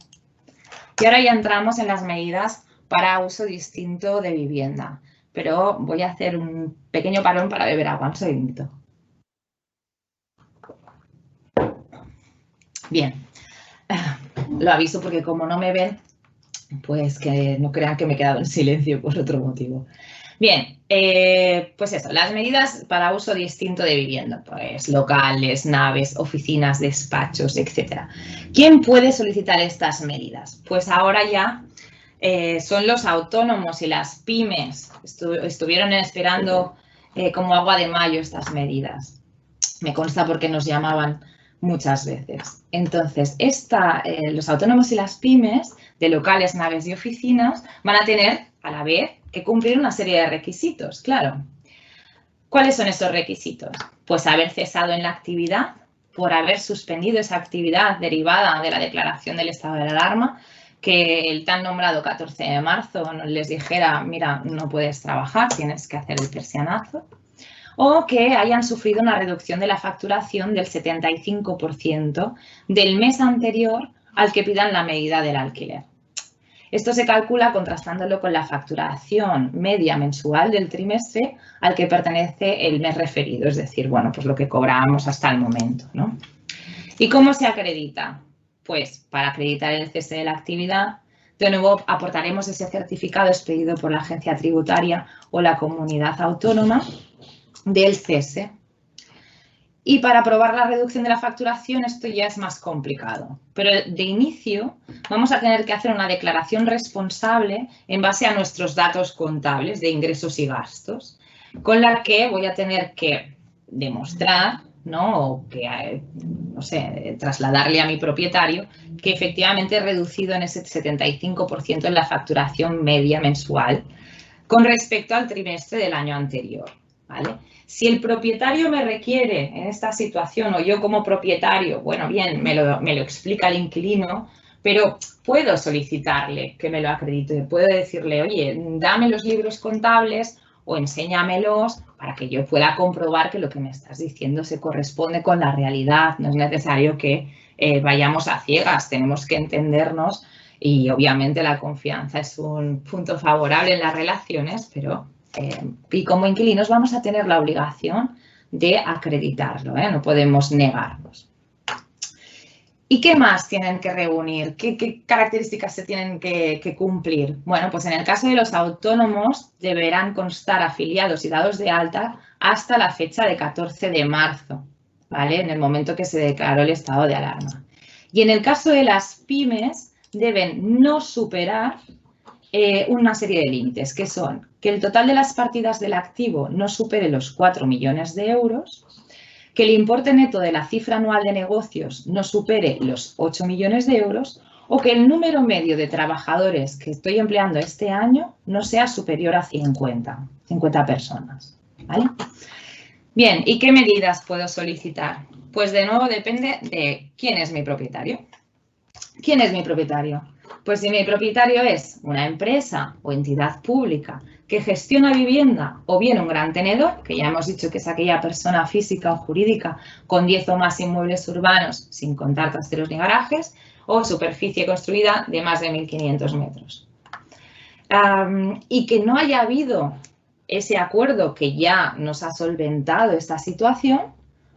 Y ahora ya entramos en las medidas para uso distinto de vivienda. Pero voy a hacer un pequeño parón para beber agua, un segundito. Bien, lo aviso porque como no me ven, pues que no crean que me he quedado en silencio por otro motivo. Bien, pues eso, las medidas para uso distinto de vivienda, pues locales, naves, oficinas, despachos, etc. ¿Quién puede solicitar estas medidas? Pues ahora ya son los autónomos y las pymes. Estuvieron esperando como agua de mayo estas medidas. Me consta porque nos llamaban muchas veces. Entonces, los autónomos y las pymes de locales, naves y oficinas van a tener a la vez que cumplir una serie de requisitos, claro. ¿Cuáles son esos requisitos? Pues haber cesado en la actividad por haber suspendido esa actividad derivada de la declaración del estado de alarma, que el tan nombrado 14 de marzo les dijera, mira, no puedes trabajar, tienes que hacer el persianazo. O que hayan sufrido una reducción de la facturación del 75% del mes anterior al que pidan la medida del alquiler. Esto se calcula contrastándolo con la facturación media mensual del trimestre al que pertenece el mes referido, es decir, bueno, pues lo que cobrábamos hasta el momento, ¿no? ¿Y cómo se acredita? Pues para acreditar el cese de la actividad, de nuevo aportaremos ese certificado expedido por la agencia tributaria o la comunidad autónoma del cese. Y para aprobar la reducción de la facturación esto ya es más complicado, pero de inicio vamos a tener que hacer una declaración responsable en base a nuestros datos contables de ingresos y gastos, con la que voy a tener que demostrar, ¿no? O que, no sé, trasladarle a mi propietario que efectivamente he reducido en ese 75% en la facturación media mensual con respecto al trimestre del año anterior, ¿vale? Si el propietario me requiere en esta situación o yo como propietario, bueno, bien, me lo explica el inquilino, pero puedo solicitarle que me lo acredite. Puedo decirle, oye, dame los libros contables o enséñamelos para que yo pueda comprobar que lo que me estás diciendo se corresponde con la realidad. No es necesario que vayamos a ciegas, tenemos que entendernos y obviamente la confianza es un punto favorable en las relaciones, pero... y como inquilinos vamos a tener la obligación de acreditarlo, ¿eh? No podemos negarnos. ¿Y qué más tienen que reunir? ¿Qué características se tienen que cumplir? Bueno, pues en el caso de los autónomos deberán constar afiliados y dados de alta hasta la fecha de 14 de marzo, ¿vale? En el momento que se declaró el estado de alarma. Y en el caso de las pymes deben no superar una serie de límites, que son que el total de las partidas del activo no supere los 4 millones de euros, que el importe neto de la cifra anual de negocios no supere los 8 millones de euros o que el número medio de trabajadores que estoy empleando este año no sea superior a 50 personas, ¿vale? Bien, ¿y qué medidas puedo solicitar? Pues de nuevo depende de quién es mi propietario. ¿Quién es mi propietario? Pues si mi propietario es una empresa o entidad pública que gestiona vivienda o bien un gran tenedor, que ya hemos dicho que es aquella persona física o jurídica con 10 o más inmuebles urbanos, sin contar trasteros ni garajes, o superficie construida de más de 1.500 metros. Y que no haya habido ese acuerdo que ya nos ha solventado esta situación,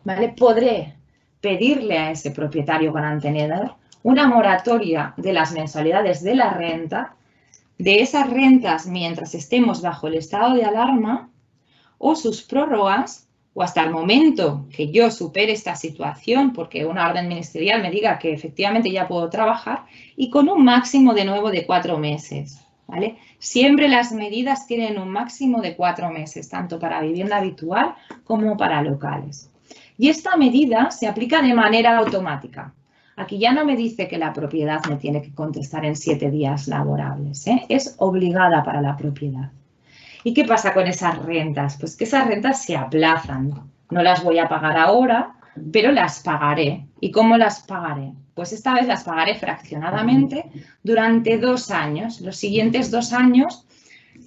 ¿vale? Podré pedirle a ese propietario gran tenedor una moratoria de las mensualidades de la renta, de esas rentas mientras estemos bajo el estado de alarma, o sus prórrogas, o hasta el momento que yo supere esta situación, porque una orden ministerial me diga que efectivamente ya puedo trabajar, y con un máximo de nuevo de 4 meses. ¿Vale? Siempre las medidas tienen un máximo de 4 meses, tanto para vivienda habitual como para locales. Y esta medida se aplica de manera automática. Aquí ya no me dice que la propiedad me tiene que contestar en 7 días laborables, ¿eh? Es obligada para la propiedad. ¿Y qué pasa con esas rentas? Pues que esas rentas se aplazan. No las voy a pagar ahora, pero las pagaré. ¿Y cómo las pagaré? Pues esta vez las pagaré fraccionadamente durante 2 años. Los siguientes 2 años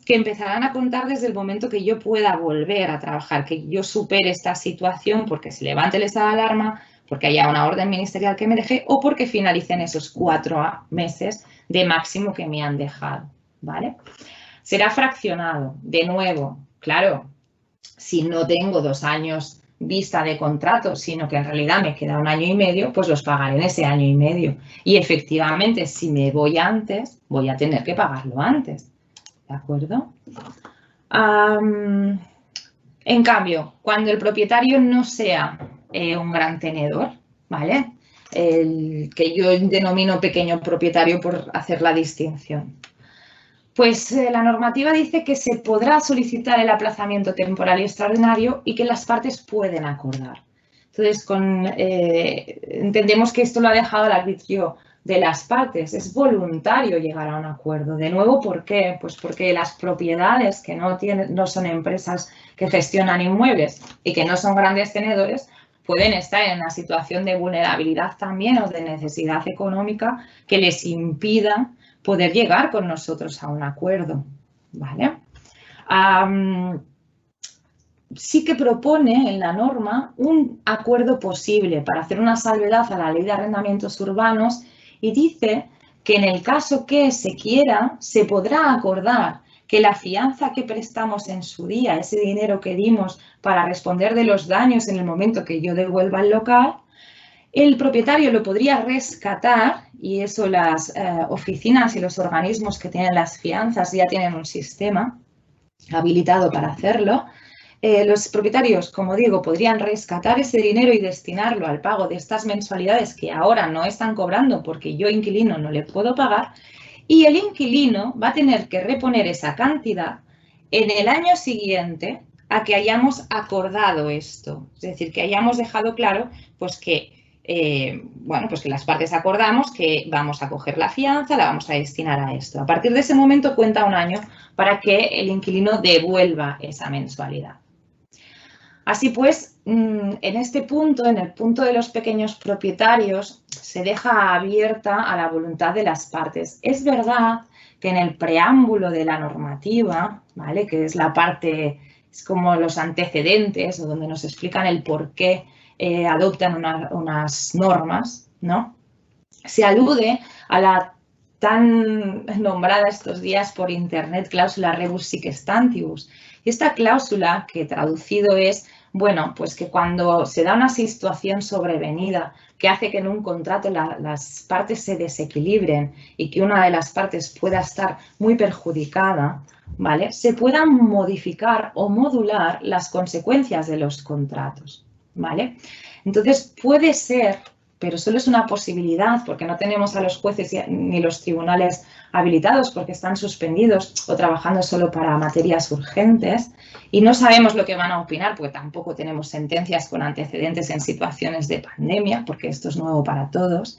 que empezarán a contar desde el momento que yo pueda volver a trabajar, que yo supere esta situación porque se levante el estado de alarma, porque haya una orden ministerial que me deje o porque finalicen esos 4 meses de máximo que me han dejado, ¿vale? Será fraccionado, de nuevo, claro, si no tengo 2 años vista de contrato, sino que en realidad me queda 1 año y medio, pues los pagaré en ese año y medio. Y efectivamente, si me voy antes, voy a tener que pagarlo antes, ¿de acuerdo? En cambio, cuando el propietario no sea un gran tenedor, ¿vale? El que yo denomino pequeño propietario por hacer la distinción. Pues la normativa dice que se podrá solicitar el aplazamiento temporal y extraordinario y que las partes pueden acordar. Entonces, entendemos que esto lo ha dejado al arbitrio de las partes. Es voluntario llegar a un acuerdo. De nuevo, ¿por qué? Pues porque las propiedades que no son empresas que gestionan inmuebles y que no son grandes tenedores, pueden estar en una situación de vulnerabilidad también o de necesidad económica que les impida poder llegar con nosotros a un acuerdo, ¿vale? Sí que propone en la norma un acuerdo posible para hacer una salvedad a la Ley de Arrendamientos Urbanos y dice que en el caso que se quiera, se podrá acordar que la fianza que prestamos en su día, ese dinero que dimos para responder de los daños en el momento que yo devuelva el local, el propietario lo podría rescatar y eso las oficinas y los organismos que tienen las fianzas ya tienen un sistema habilitado para hacerlo. Los propietarios, como digo, podrían rescatar ese dinero y destinarlo al pago de estas mensualidades que ahora no están cobrando porque yo, inquilino, no le puedo pagar, y el inquilino va a tener que reponer esa cantidad en el año siguiente a que hayamos acordado esto. Es decir, que hayamos dejado claro pues que pues que las partes acordamos que vamos a coger la fianza, la vamos a destinar a esto. A partir de ese momento cuenta 1 año para que el inquilino devuelva esa mensualidad. Así pues, en este punto, en el punto de los pequeños propietarios, se deja abierta a la voluntad de las partes. Es verdad que en el preámbulo de la normativa, ¿vale?, que es la parte, es como los antecedentes o donde nos explican el por qué adoptan unas normas, ¿no? Se alude a la tan nombrada estos días por internet cláusula rebus sic stantibus. Y esta cláusula, que traducido es, bueno, pues que cuando se da una situación sobrevenida que hace que en un contrato las partes se desequilibren y que una de las partes pueda estar muy perjudicada, ¿vale?, se puedan modificar o modular las consecuencias de los contratos, ¿vale? Entonces, puede ser, pero solo es una posibilidad porque no tenemos a los jueces ni los tribunales habilitados porque están suspendidos o trabajando solo para materias urgentes y no sabemos lo que van a opinar porque tampoco tenemos sentencias con antecedentes en situaciones de pandemia porque esto es nuevo para todos.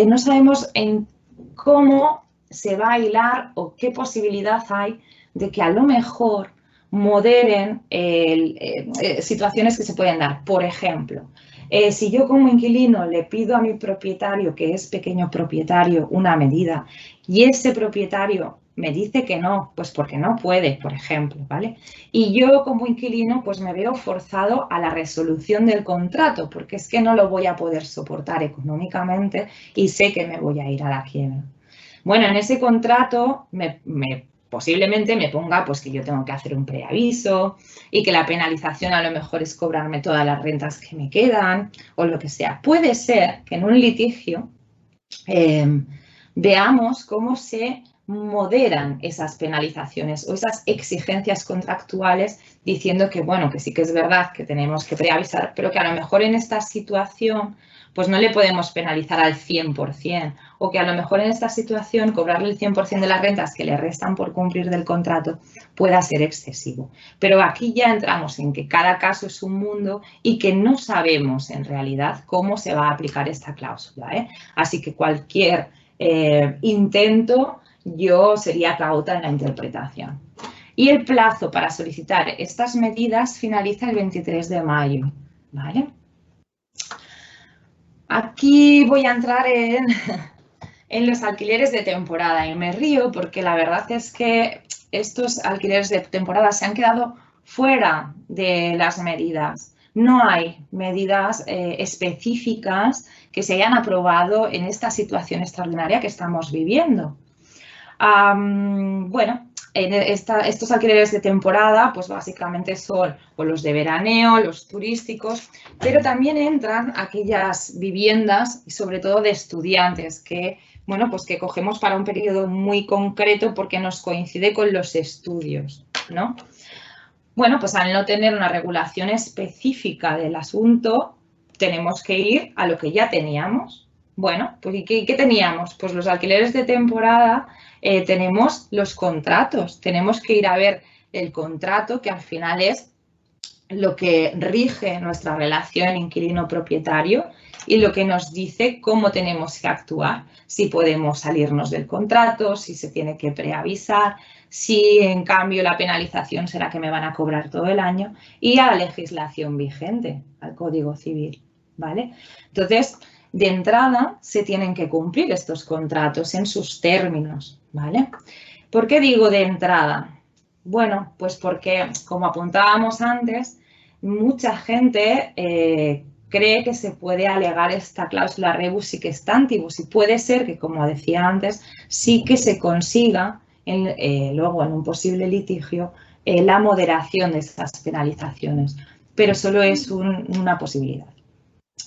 No sabemos en cómo se va a hilar o qué posibilidad hay de que a lo mejor moderen situaciones que se pueden dar. Por ejemplo, si yo como inquilino le pido a mi propietario, que es pequeño propietario, una medida y ese propietario me dice que no, pues porque no puede, por ejemplo, ¿vale? Y yo como inquilino pues me veo forzado a la resolución del contrato porque es que no lo voy a poder soportar económicamente y sé que me voy a ir a la quiebra. Bueno, en ese contrato posiblemente me ponga pues que yo tengo que hacer un preaviso y que la penalización a lo mejor es cobrarme todas las rentas que me quedan o lo que sea. Puede ser que en un litigio veamos cómo se moderan esas penalizaciones o esas exigencias contractuales diciendo que, bueno, que sí que es verdad que tenemos que preavisar, pero que a lo mejor en esta situación pues no le podemos penalizar al 100% o que a lo mejor en esta situación cobrarle el 100% de las rentas que le restan por cumplir del contrato pueda ser excesivo. Pero aquí ya entramos en que cada caso es un mundo y que no sabemos en realidad cómo se va a aplicar esta cláusula, ¿eh? Así que cualquier intento yo sería cauta en la interpretación. Y el plazo para solicitar estas medidas finaliza el 23 de mayo, ¿vale? Aquí voy a entrar en los alquileres de temporada y me río porque la verdad es que estos alquileres de temporada se han quedado fuera de las medidas. No hay medidas específicas que se hayan aprobado en esta situación extraordinaria que estamos viviendo. Bueno, estos alquileres de temporada, pues básicamente son o los de veraneo, los turísticos, pero también entran aquellas viviendas, sobre todo de estudiantes, que, bueno, pues que cogemos para un periodo muy concreto porque nos coincide con los estudios, ¿no? Bueno, pues al no tener una regulación específica del asunto, tenemos que ir a lo que ya teníamos. Bueno, pues ¿y qué teníamos? Pues los alquileres de temporada, tenemos los contratos, tenemos que ir a ver el contrato, que al final es lo que rige nuestra relación inquilino-propietario y lo que nos dice cómo tenemos que actuar, si podemos salirnos del contrato, si se tiene que preavisar, si en cambio la penalización será que me van a cobrar todo el año y a la legislación vigente, al Código Civil, ¿vale? Entonces, de entrada se tienen que cumplir estos contratos en sus términos, ¿vale? ¿Por qué digo de entrada? Bueno, pues porque, como apuntábamos antes, mucha gente cree que se puede alegar esta cláusula rebus sic stantibus y puede ser que, como decía antes, sí que se consiga luego en un posible litigio la moderación de estas penalizaciones, pero solo es una posibilidad.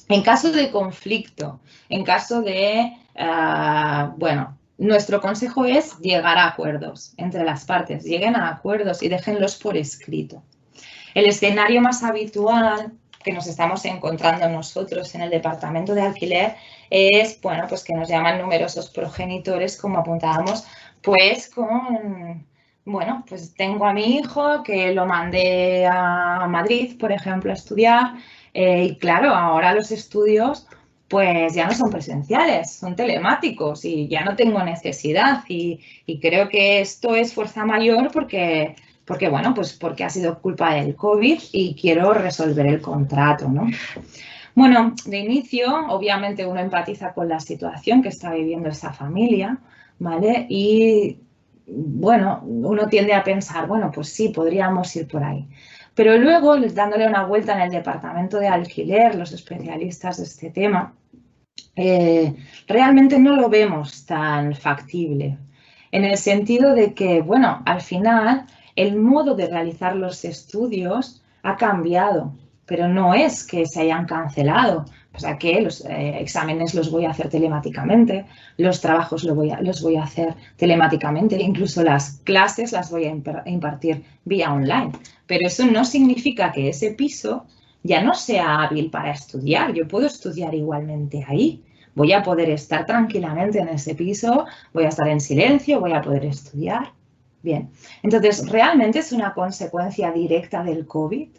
En caso de conflicto, en caso de, bueno, nuestro consejo es llegar a acuerdos entre las partes, lleguen a acuerdos y déjenlos por escrito. El escenario más habitual que nos estamos encontrando nosotros en el departamento de alquiler es, bueno, pues que nos llaman numerosos progenitores, como apuntábamos, pues con, bueno, pues tengo a mi hijo que lo mandé a Madrid, por ejemplo, a estudiar, y claro, ahora los estudios pues ya no son presenciales, son telemáticos y ya no tengo necesidad y creo que esto es fuerza mayor porque, bueno, pues porque ha sido culpa del COVID y quiero resolver el contrato, ¿no? Bueno, de inicio, obviamente uno empatiza con la situación que está viviendo esa familia, ¿vale? Y, bueno, uno tiende a pensar, bueno, pues sí, podríamos ir por ahí. Pero luego, dándole una vuelta en el departamento de alquiler, los especialistas de este tema, realmente no lo vemos tan factible, en el sentido de que, bueno, al final el modo de realizar los estudios ha cambiado, pero no es que se hayan cancelado. O sea que los exámenes los voy a hacer telemáticamente, los trabajos los voy a hacer telemáticamente, incluso las clases las voy a impartir vía online. Pero eso no significa que ese piso ya no sea hábil para estudiar. Yo puedo estudiar igualmente ahí. Voy a poder estar tranquilamente en ese piso, voy a estar en silencio, voy a poder estudiar. Bien, entonces, ¿realmente es una consecuencia directa del COVID?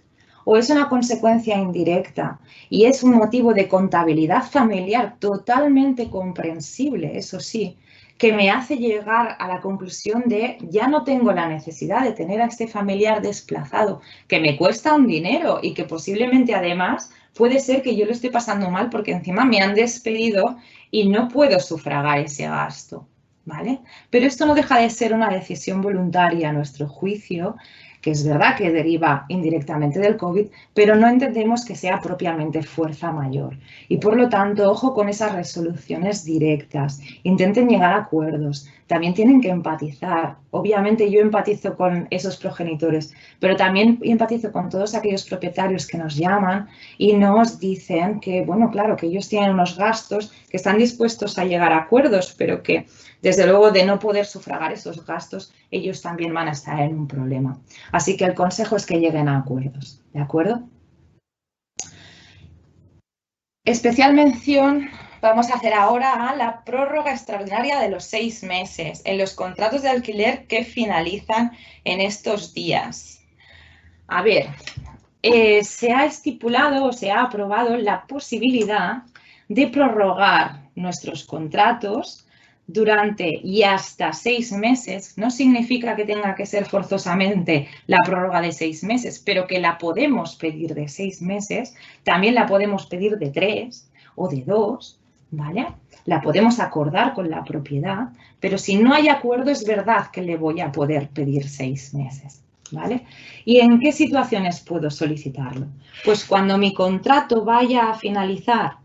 o es una consecuencia indirecta y es un motivo de contabilidad familiar totalmente comprensible, eso sí, que me hace llegar a la conclusión de ya no tengo la necesidad de tener a este familiar desplazado, que me cuesta un dinero y que posiblemente además puede ser que yo lo esté pasando mal porque encima me han despedido y no puedo sufragar ese gasto, ¿vale? Pero esto no deja de ser una decisión voluntaria a nuestro juicio, que es verdad que deriva indirectamente del COVID, pero no entendemos que sea propiamente fuerza mayor. Y por lo tanto, ojo con esas resoluciones directas. Intenten llegar a acuerdos. También tienen que empatizar. Obviamente yo empatizo con esos progenitores, pero también empatizo con todos aquellos propietarios que nos llaman y nos dicen que, bueno, claro, que ellos tienen unos gastos, que están dispuestos a llegar a acuerdos, pero que desde luego de no poder sufragar esos gastos, ellos también van a estar en un problema. Así que el consejo es que lleguen a acuerdos, ¿de acuerdo? Especial mención vamos a hacer ahora a la prórroga extraordinaria de los 6 meses en los contratos de alquiler que finalizan en estos días. A ver, se ha estipulado o se ha aprobado la posibilidad de prorrogar nuestros contratos durante y hasta 6 meses. No significa que tenga que ser forzosamente la prórroga de 6 meses, pero que la podemos pedir de 6 meses, también la podemos pedir de 3 o de 2, ¿vale? La podemos acordar con la propiedad, pero si no hay acuerdo es verdad que le voy a poder pedir 6 meses, ¿vale? ¿Y en qué situaciones puedo solicitarlo? Pues cuando mi contrato vaya a finalizar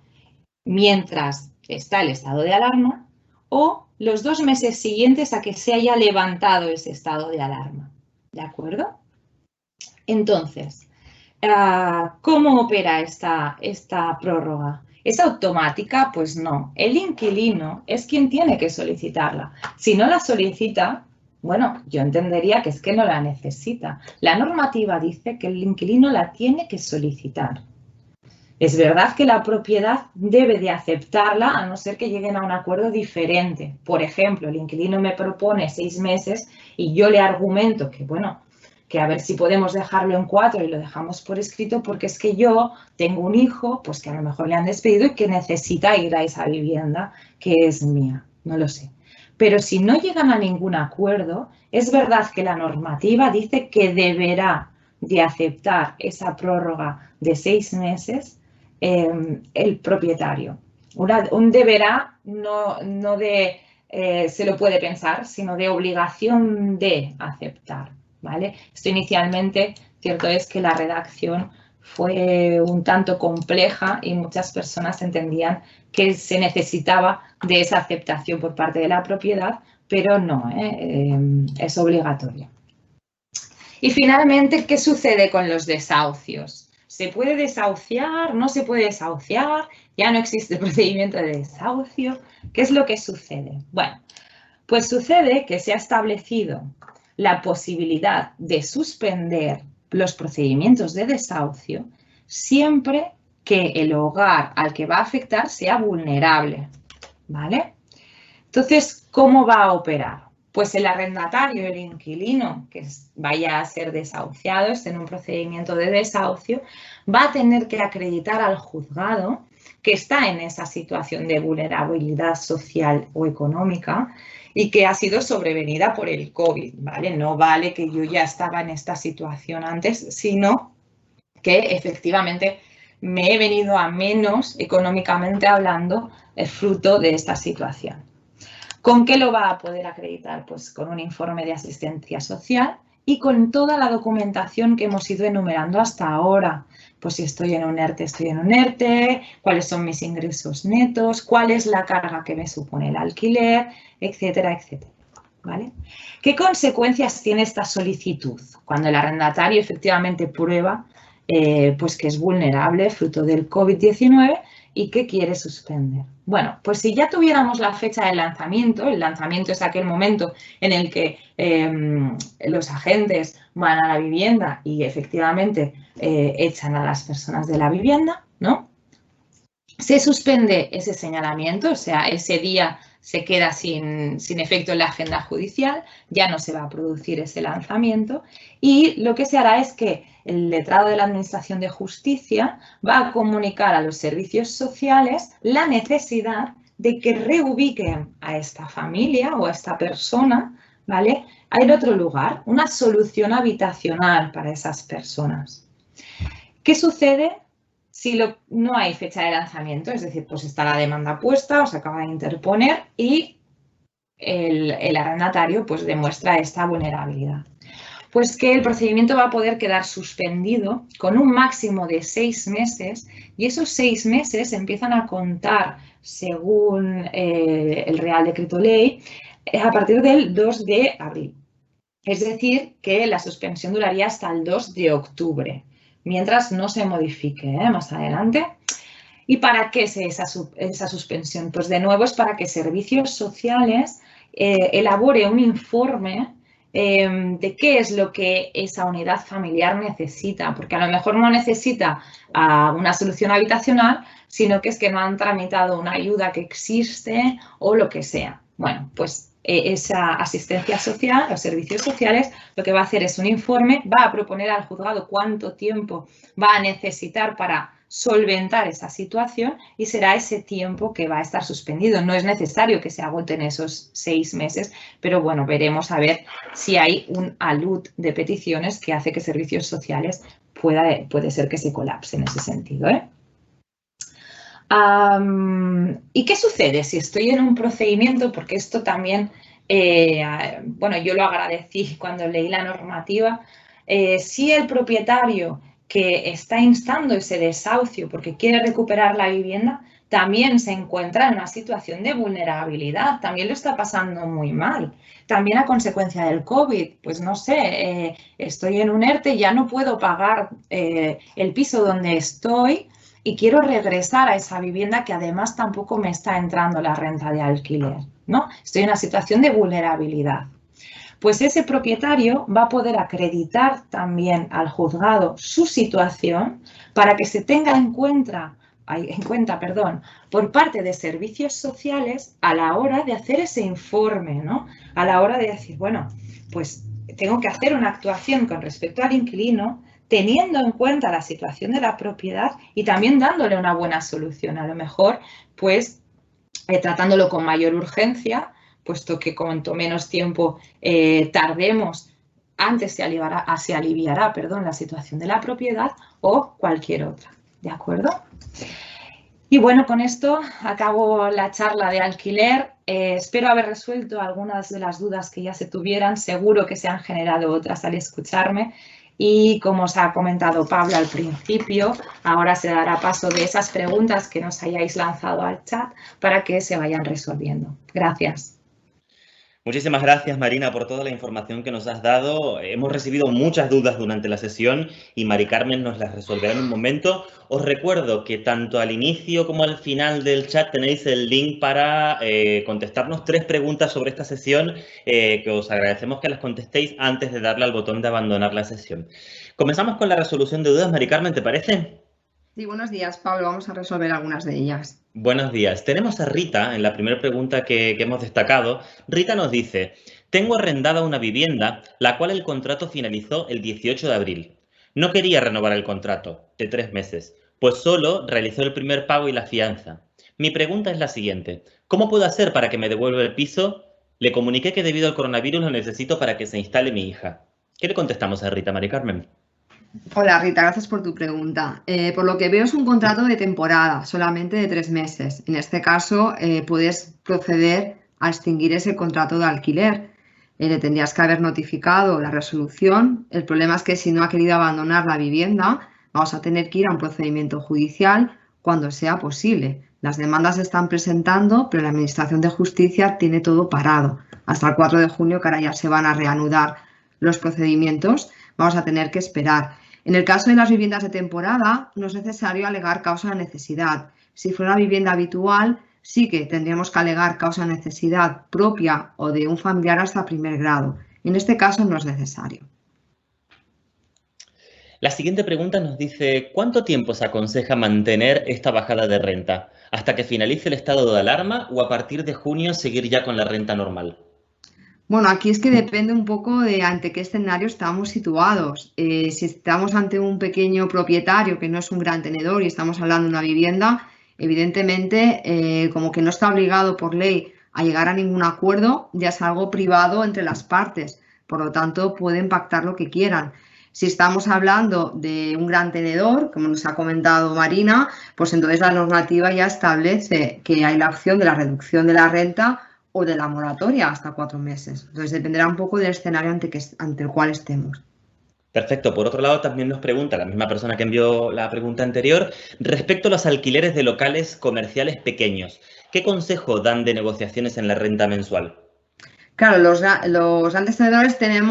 mientras está el estado de alarma o los 2 meses siguientes a que se haya levantado ese estado de alarma, ¿de acuerdo? Entonces, ¿cómo opera esta prórroga? ¿Es automática? Pues no. El inquilino es quien tiene que solicitarla. Si no la solicita, bueno, yo entendería que es que no la necesita. La normativa dice que el inquilino la tiene que solicitar. Es verdad que la propiedad debe de aceptarla a no ser que lleguen a un acuerdo diferente. Por ejemplo, el inquilino me propone 6 meses y yo le argumento que, bueno, que a ver si podemos dejarlo en 4 y lo dejamos por escrito porque es que yo tengo un hijo, pues que a lo mejor le han despedido y que necesita ir a esa vivienda que es mía, no lo sé. Pero si no llegan a ningún acuerdo, es verdad que la normativa dice que deberá de aceptar esa prórroga de 6 meses el propietario. Un deberá no de se lo puede pensar, sino de obligación de aceptar, ¿vale? Esto inicialmente, cierto es que la redacción fue un tanto compleja y muchas personas entendían que se necesitaba de esa aceptación por parte de la propiedad, pero no, es obligatorio. Y finalmente, ¿qué sucede con los desahucios? ¿Se puede desahuciar? ¿No se puede desahuciar? ¿Ya no existe el procedimiento de desahucio? ¿Qué es lo que sucede? Bueno, pues sucede que se ha establecido la posibilidad de suspender los procedimientos de desahucio siempre que el hogar al que va a afectar sea vulnerable, ¿vale? Entonces, ¿cómo va a operar? Pues el arrendatario, el inquilino que vaya a ser desahuciado, esté en un procedimiento de desahucio, va a tener que acreditar al juzgado que está en esa situación de vulnerabilidad social o económica y que ha sido sobrevenida por el COVID, ¿vale? No vale que yo ya estaba en esta situación antes, sino que efectivamente me he venido a menos económicamente hablando fruto de esta situación. ¿Con qué lo va a poder acreditar? Pues con un informe de asistencia social y con toda la documentación que hemos ido enumerando hasta ahora. Pues si estoy en un ERTE, estoy en un ERTE, cuáles son mis ingresos netos, cuál es la carga que me supone el alquiler, etcétera, etcétera. ¿Vale? ¿Qué consecuencias tiene esta solicitud? Cuando el arrendatario efectivamente prueba pues que es vulnerable fruto del COVID-19 y que quiere suspender. Bueno, pues si ya tuviéramos la fecha de lanzamiento, el lanzamiento es aquel momento en el que los agentes van a la vivienda y efectivamente echan a las personas de la vivienda, ¿no? Se suspende ese señalamiento, o sea, ese día se queda sin efecto en la agenda judicial, ya no se va a producir ese lanzamiento y lo que se hará es que el letrado de la Administración de Justicia va a comunicar a los servicios sociales la necesidad de que reubiquen a esta familia o a esta persona, ¿vale?, en otro lugar, una solución habitacional para esas personas. ¿Qué sucede si no hay fecha de lanzamiento? Es decir, pues está la demanda puesta o se acaba de interponer y el arrendatario pues demuestra esta vulnerabilidad. Pues que el procedimiento va a poder quedar suspendido con un máximo de 6 meses y esos 6 meses empiezan a contar, según el Real Decreto Ley, a partir del 2 de abril. Es decir, que la suspensión duraría hasta el 2 de octubre, mientras no se modifique más adelante. ¿Y para qué es esa suspensión? Pues de nuevo es para que servicios sociales elabore un informe de qué es lo que esa unidad familiar necesita, porque a lo mejor no necesita una solución habitacional, sino que es que no han tramitado una ayuda que existe o lo que sea. Bueno, pues esa asistencia social, los servicios sociales, lo que va a hacer es un informe, va a proponer al juzgado cuánto tiempo va a necesitar para solventar esa situación y será ese tiempo que va a estar suspendido. No es necesario que se agoten esos 6 meses, pero bueno, veremos a ver si hay un alud de peticiones que hace que servicios sociales puede ser que se colapse en ese sentido, ¿eh? ¿Y qué sucede si estoy en un procedimiento? Porque esto también, bueno, yo lo agradecí cuando leí la normativa. Si el propietario que está instando ese desahucio porque quiere recuperar la vivienda también se encuentra en una situación de vulnerabilidad, también lo está pasando muy mal. También a consecuencia del COVID, pues no sé, estoy en un ERTE, ya no puedo pagar el piso donde estoy y quiero regresar a esa vivienda que además tampoco me está entrando la renta de alquiler, ¿no? Estoy en una situación de vulnerabilidad. Pues ese propietario va a poder acreditar también al juzgado su situación para que se tenga en cuenta, por parte de servicios sociales a la hora de hacer ese informe, ¿no? A la hora de decir, bueno, pues tengo que hacer una actuación con respecto al inquilino, teniendo en cuenta la situación de la propiedad y también dándole una buena solución. A lo mejor, pues, tratándolo con mayor urgencia, puesto que cuanto menos tiempo tardemos, antes se aliviará la situación de la propiedad o cualquier otra. ¿De acuerdo? Y bueno, con esto acabo la charla de alquiler. Espero haber resuelto algunas de las dudas que ya se tuvieran. Seguro que se han generado otras al escucharme. Y como os ha comentado Pablo al principio, ahora se dará paso de esas preguntas que nos hayáis lanzado al chat para que se vayan resolviendo. Gracias. Muchísimas gracias, Marina, por toda la información que nos has dado. Hemos recibido muchas dudas durante la sesión y Mari Carmen nos las resolverá en un momento. Os recuerdo que tanto al inicio como al final del chat tenéis el link para contestarnos 3 preguntas sobre esta sesión, que os agradecemos que las contestéis antes de darle al botón de abandonar la sesión. Comenzamos con la resolución de dudas. Mari Carmen, ¿te parece? Sí, buenos días, Pablo. Vamos a resolver algunas de ellas. Buenos días. Tenemos a Rita en la primera pregunta que hemos destacado. Rita nos dice, tengo arrendada una vivienda, la cual el contrato finalizó el 18 de abril. No quería renovar el contrato de 3 meses, pues solo realizó el primer pago y la fianza. Mi pregunta es la siguiente, ¿cómo puedo hacer para que me devuelva el piso? Le comuniqué que debido al coronavirus lo necesito para que se instale mi hija. ¿Qué le contestamos a Rita, Mari Carmen? Hola Rita, gracias por tu pregunta. Por lo que veo es un contrato de temporada, solamente de 3 meses. En este caso puedes proceder a extinguir ese contrato de alquiler. Le tendrías que haber notificado la resolución. El problema es que si no ha querido abandonar la vivienda, vamos a tener que ir a un procedimiento judicial cuando sea posible. Las demandas se están presentando, pero la Administración de Justicia tiene todo parado. Hasta el 4 de junio, que ahora ya se van a reanudar los procedimientos, vamos a tener que esperar. En el caso de las viviendas de temporada, no es necesario alegar causa de necesidad. Si fuera una vivienda habitual, sí que tendríamos que alegar causa de necesidad propia o de un familiar hasta primer grado. En este caso no es necesario. La siguiente pregunta nos dice, ¿cuánto tiempo se aconseja mantener esta bajada de renta? ¿Hasta que finalice el estado de alarma o a partir de junio seguir ya con la renta normal? Bueno, aquí es que depende un poco de ante qué escenario estamos situados. Si estamos ante un pequeño propietario que no es un gran tenedor y estamos hablando de una vivienda, evidentemente, como que no está obligado por ley a llegar a ningún acuerdo, ya es algo privado entre las partes. Por lo tanto, pueden pactar lo que quieran. Si estamos hablando de un gran tenedor, como nos ha comentado Marina, pues entonces la normativa ya establece que hay la opción de la reducción de la renta o de la moratoria hasta 4 meses. Entonces dependerá un poco del escenario ante el cual estemos. Perfecto. Por otro lado, también nos pregunta la misma persona que envió la pregunta anterior, respecto a los alquileres de locales comerciales pequeños, ¿qué consejo dan de negociaciones en la renta mensual? Claro, los grandes tenedores tienen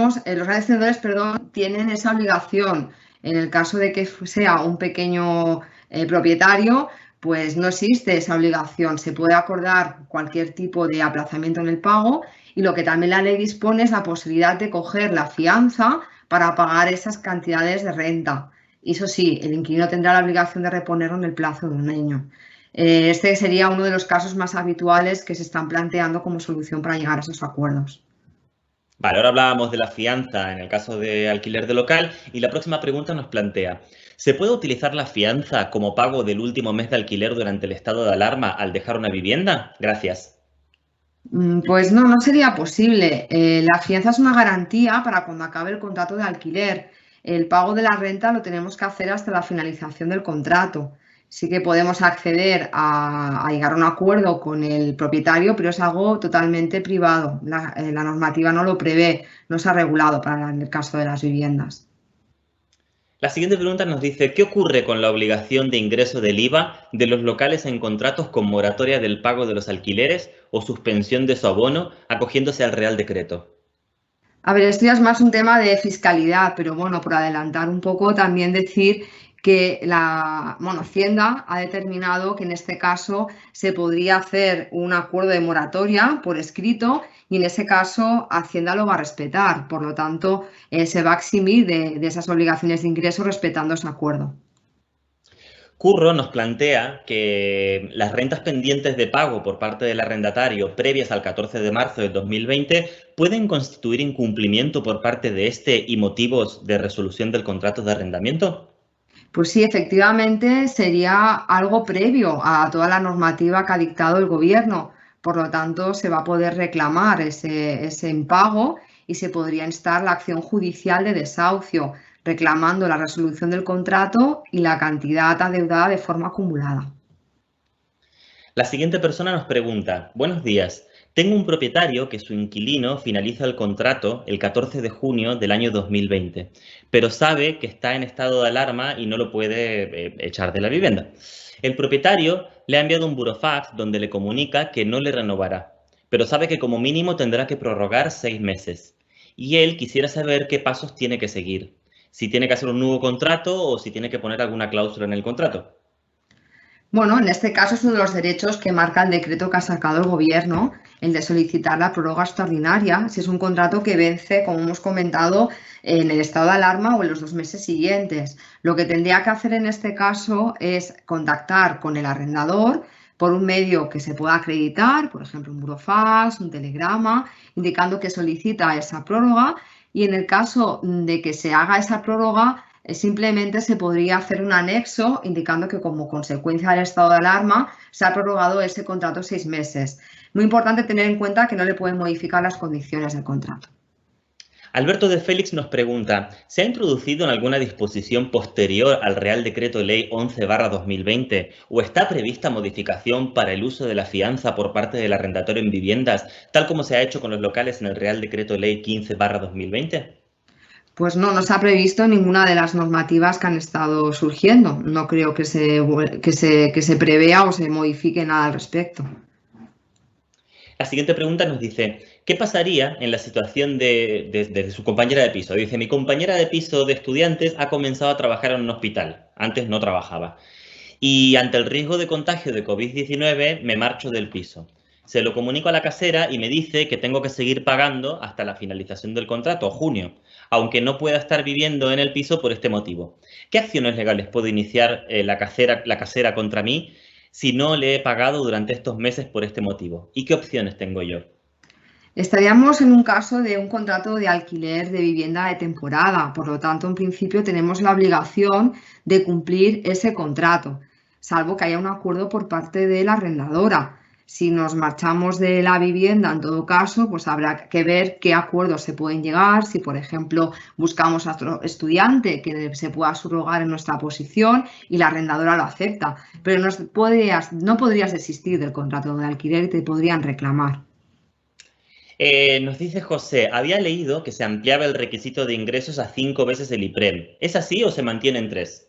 esa obligación. En el caso de que sea un pequeño propietario, pues no existe esa obligación. Se puede acordar cualquier tipo de aplazamiento en el pago y lo que también la ley dispone es la posibilidad de coger la fianza para pagar esas cantidades de renta. Y eso sí, el inquilino tendrá la obligación de reponerlo en el plazo de un año. Este sería uno de los casos más habituales que se están planteando como solución para llegar a esos acuerdos. Vale, ahora hablábamos de la fianza en el caso de alquiler de local y la próxima pregunta nos plantea, ¿se puede utilizar la fianza como pago del último mes de alquiler durante el estado de alarma al dejar una vivienda? Gracias. Pues no sería posible. La fianza es una garantía para cuando acabe el contrato de alquiler. El pago de la renta lo tenemos que hacer hasta la finalización del contrato. Sí que podemos acceder a llegar a un acuerdo con el propietario, pero es algo totalmente privado. La normativa no lo prevé, no se ha regulado para el caso de las viviendas. La siguiente pregunta nos dice, ¿qué ocurre con la obligación de ingreso del IVA de los locales en contratos con moratoria del pago de los alquileres o suspensión de su abono acogiéndose al Real Decreto? A ver, esto ya es más un tema de fiscalidad, pero bueno, por adelantar un poco, también decir que Hacienda ha determinado que en este caso se podría hacer un acuerdo de moratoria por escrito y en ese caso Hacienda lo va a respetar. Por lo tanto, se va a eximir de esas obligaciones de ingreso respetando ese acuerdo. Curro nos plantea que las rentas pendientes de pago por parte del arrendatario previas al 14 de marzo del 2020 pueden constituir incumplimiento por parte de este y motivos de resolución del contrato de arrendamiento. Pues sí, efectivamente sería algo previo a toda la normativa que ha dictado el gobierno. Por lo tanto, se va a poder reclamar ese impago y se podría instar la acción judicial de desahucio, reclamando la resolución del contrato y la cantidad adeudada de forma acumulada. La siguiente persona nos pregunta, buenos días, tengo un propietario que su inquilino finaliza el contrato el 14 de junio del año 2020, pero sabe que está en estado de alarma y no lo puede echar de la vivienda. El propietario le ha enviado un burofax donde le comunica que no le renovará, pero sabe que como mínimo tendrá que prorrogar 6 meses. Y él quisiera saber qué pasos tiene que seguir, si tiene que hacer un nuevo contrato o si tiene que poner alguna cláusula en el contrato. Bueno, en este caso es uno de los derechos que marca el decreto que ha sacado el gobierno, el de solicitar la prórroga extraordinaria, si es un contrato que vence, como hemos comentado, en el estado de alarma o en los 2 meses siguientes. Lo que tendría que hacer en este caso es contactar con el arrendador por un medio que se pueda acreditar, por ejemplo, un burofax, un telegrama, indicando que solicita esa prórroga y en el caso de que se haga esa prórroga, simplemente se podría hacer un anexo indicando que como consecuencia del estado de alarma se ha prorrogado ese contrato 6 meses. Muy importante tener en cuenta que no le pueden modificar las condiciones del contrato. Alberto de Félix nos pregunta, ¿se ha introducido en alguna disposición posterior al Real Decreto Ley 11/2020 o está prevista modificación para el uso de la fianza por parte del arrendatario en viviendas, tal como se ha hecho con los locales en el Real Decreto Ley 15/2020? Pues no se ha previsto ninguna de las normativas que han estado surgiendo. No creo que se prevea o se modifique nada al respecto. La siguiente pregunta nos dice, ¿qué pasaría en la situación de su compañera de piso? Dice, mi compañera de piso de estudiantes ha comenzado a trabajar en un hospital. Antes no trabajaba. Y ante el riesgo de contagio de COVID-19 me marcho del piso. Se lo comunico a la casera y me dice que tengo que seguir pagando hasta la finalización del contrato, junio, aunque no pueda estar viviendo en el piso por este motivo. ¿Qué acciones legales puede iniciar la casera contra mí si no le he pagado durante estos meses por este motivo? ¿Y qué opciones tengo yo? Estaríamos en un caso de un contrato de alquiler de vivienda de temporada, por lo tanto, en principio tenemos la obligación de cumplir ese contrato, salvo que haya un acuerdo por parte de la arrendadora. Si nos marchamos de la vivienda, en todo caso, pues habrá que ver qué acuerdos se pueden llegar, si por ejemplo buscamos a otro estudiante que se pueda subrogar en nuestra posición y la arrendadora lo acepta, pero no podrías desistir del contrato de alquiler y te podrían reclamar. Nos dice José, había leído que se ampliaba el requisito de ingresos a 5 veces el IPREM. ¿Es así o se mantiene en 3?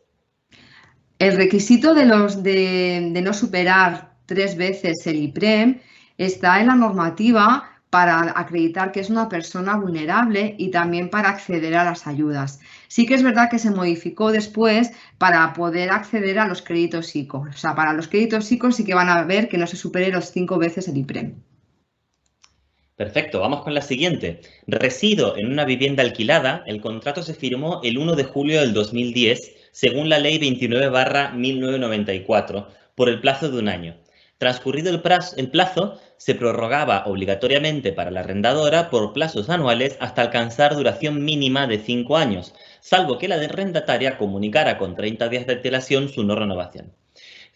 El requisito de no superar 3 veces el IPREM está en la normativa para acreditar que es una persona vulnerable y también para acceder a las ayudas. Sí que es verdad que se modificó después para poder acceder a los créditos ICO. O sea, para los créditos ICO sí que van a ver que no se supere los 5 veces el IPREM. Perfecto, vamos con la siguiente. Resido en una vivienda alquilada, el contrato se firmó el 1 de julio del 2010, según la Ley 29/1994, por el plazo de un año. Transcurrido el plazo, se prorrogaba obligatoriamente para la arrendadora por plazos anuales hasta alcanzar duración mínima de 5 años, salvo que la arrendataria comunicara con 30 días de antelación su no renovación.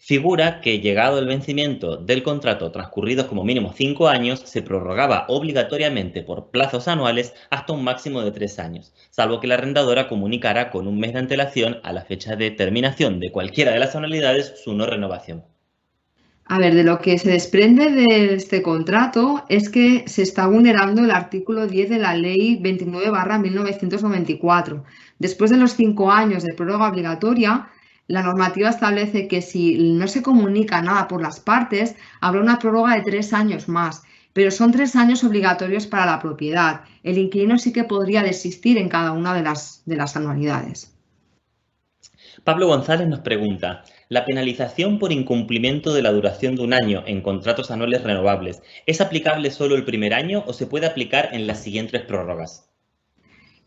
Figura que, llegado el vencimiento del contrato transcurridos como mínimo 5 años, se prorrogaba obligatoriamente por plazos anuales hasta un máximo de 3 años, salvo que la arrendadora comunicara con un mes de antelación a la fecha de terminación de cualquiera de las anualidades su no renovación. A ver, de lo que se desprende de este contrato es que se está vulnerando el artículo 10 de la Ley 29/1994. Después de los 5 años de prórroga obligatoria, la normativa establece que si no se comunica nada por las partes, habrá una prórroga de 3 años más, pero son 3 años obligatorios para la propiedad. El inquilino sí que podría desistir en cada una de las anualidades. Pablo González nos pregunta, ¿la penalización por incumplimiento de la duración de un año en contratos anuales renovables es aplicable solo el primer año o se puede aplicar en las siguientes prórrogas?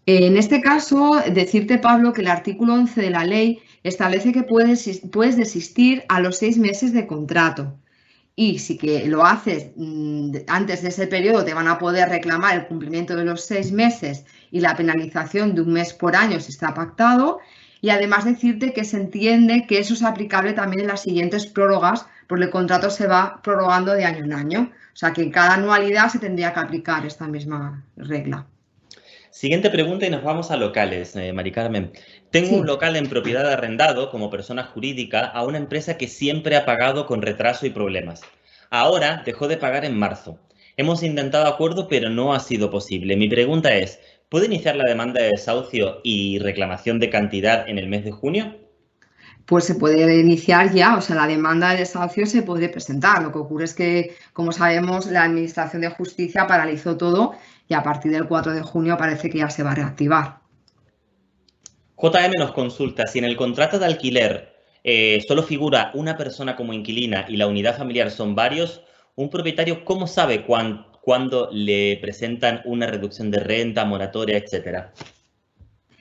En este caso, decirte, Pablo, que el artículo 11 de la ley establece que puedes desistir a los 6 meses de contrato. Y si que lo haces antes de ese periodo, te van a poder reclamar el cumplimiento de los 6 meses y la penalización de un mes por año si está pactado. Y además decirte que se entiende que eso es aplicable también en las siguientes prórrogas, porque el contrato se va prorrogando de año en año. O sea que en cada anualidad se tendría que aplicar esta misma regla. Siguiente pregunta y nos vamos a locales, Mari Carmen. Tengo un local en propiedad arrendado como persona jurídica a una empresa que siempre ha pagado con retraso y problemas. Ahora dejó de pagar en marzo. Hemos intentado acuerdo, pero no ha sido posible. Mi pregunta es, ¿puedo iniciar la demanda de desahucio y reclamación de cantidad en el mes de junio? Pues se puede iniciar ya, o sea, la demanda de desahucio se puede presentar. Lo que ocurre es que, como sabemos, la Administración de Justicia paralizó todo y a partir del 4 de junio parece que ya se va a reactivar. JM nos consulta si en el contrato de alquiler solo figura una persona como inquilina y la unidad familiar son varios, un propietario, ¿cómo sabe cuándo le presentan una reducción de renta, moratoria, etcétera?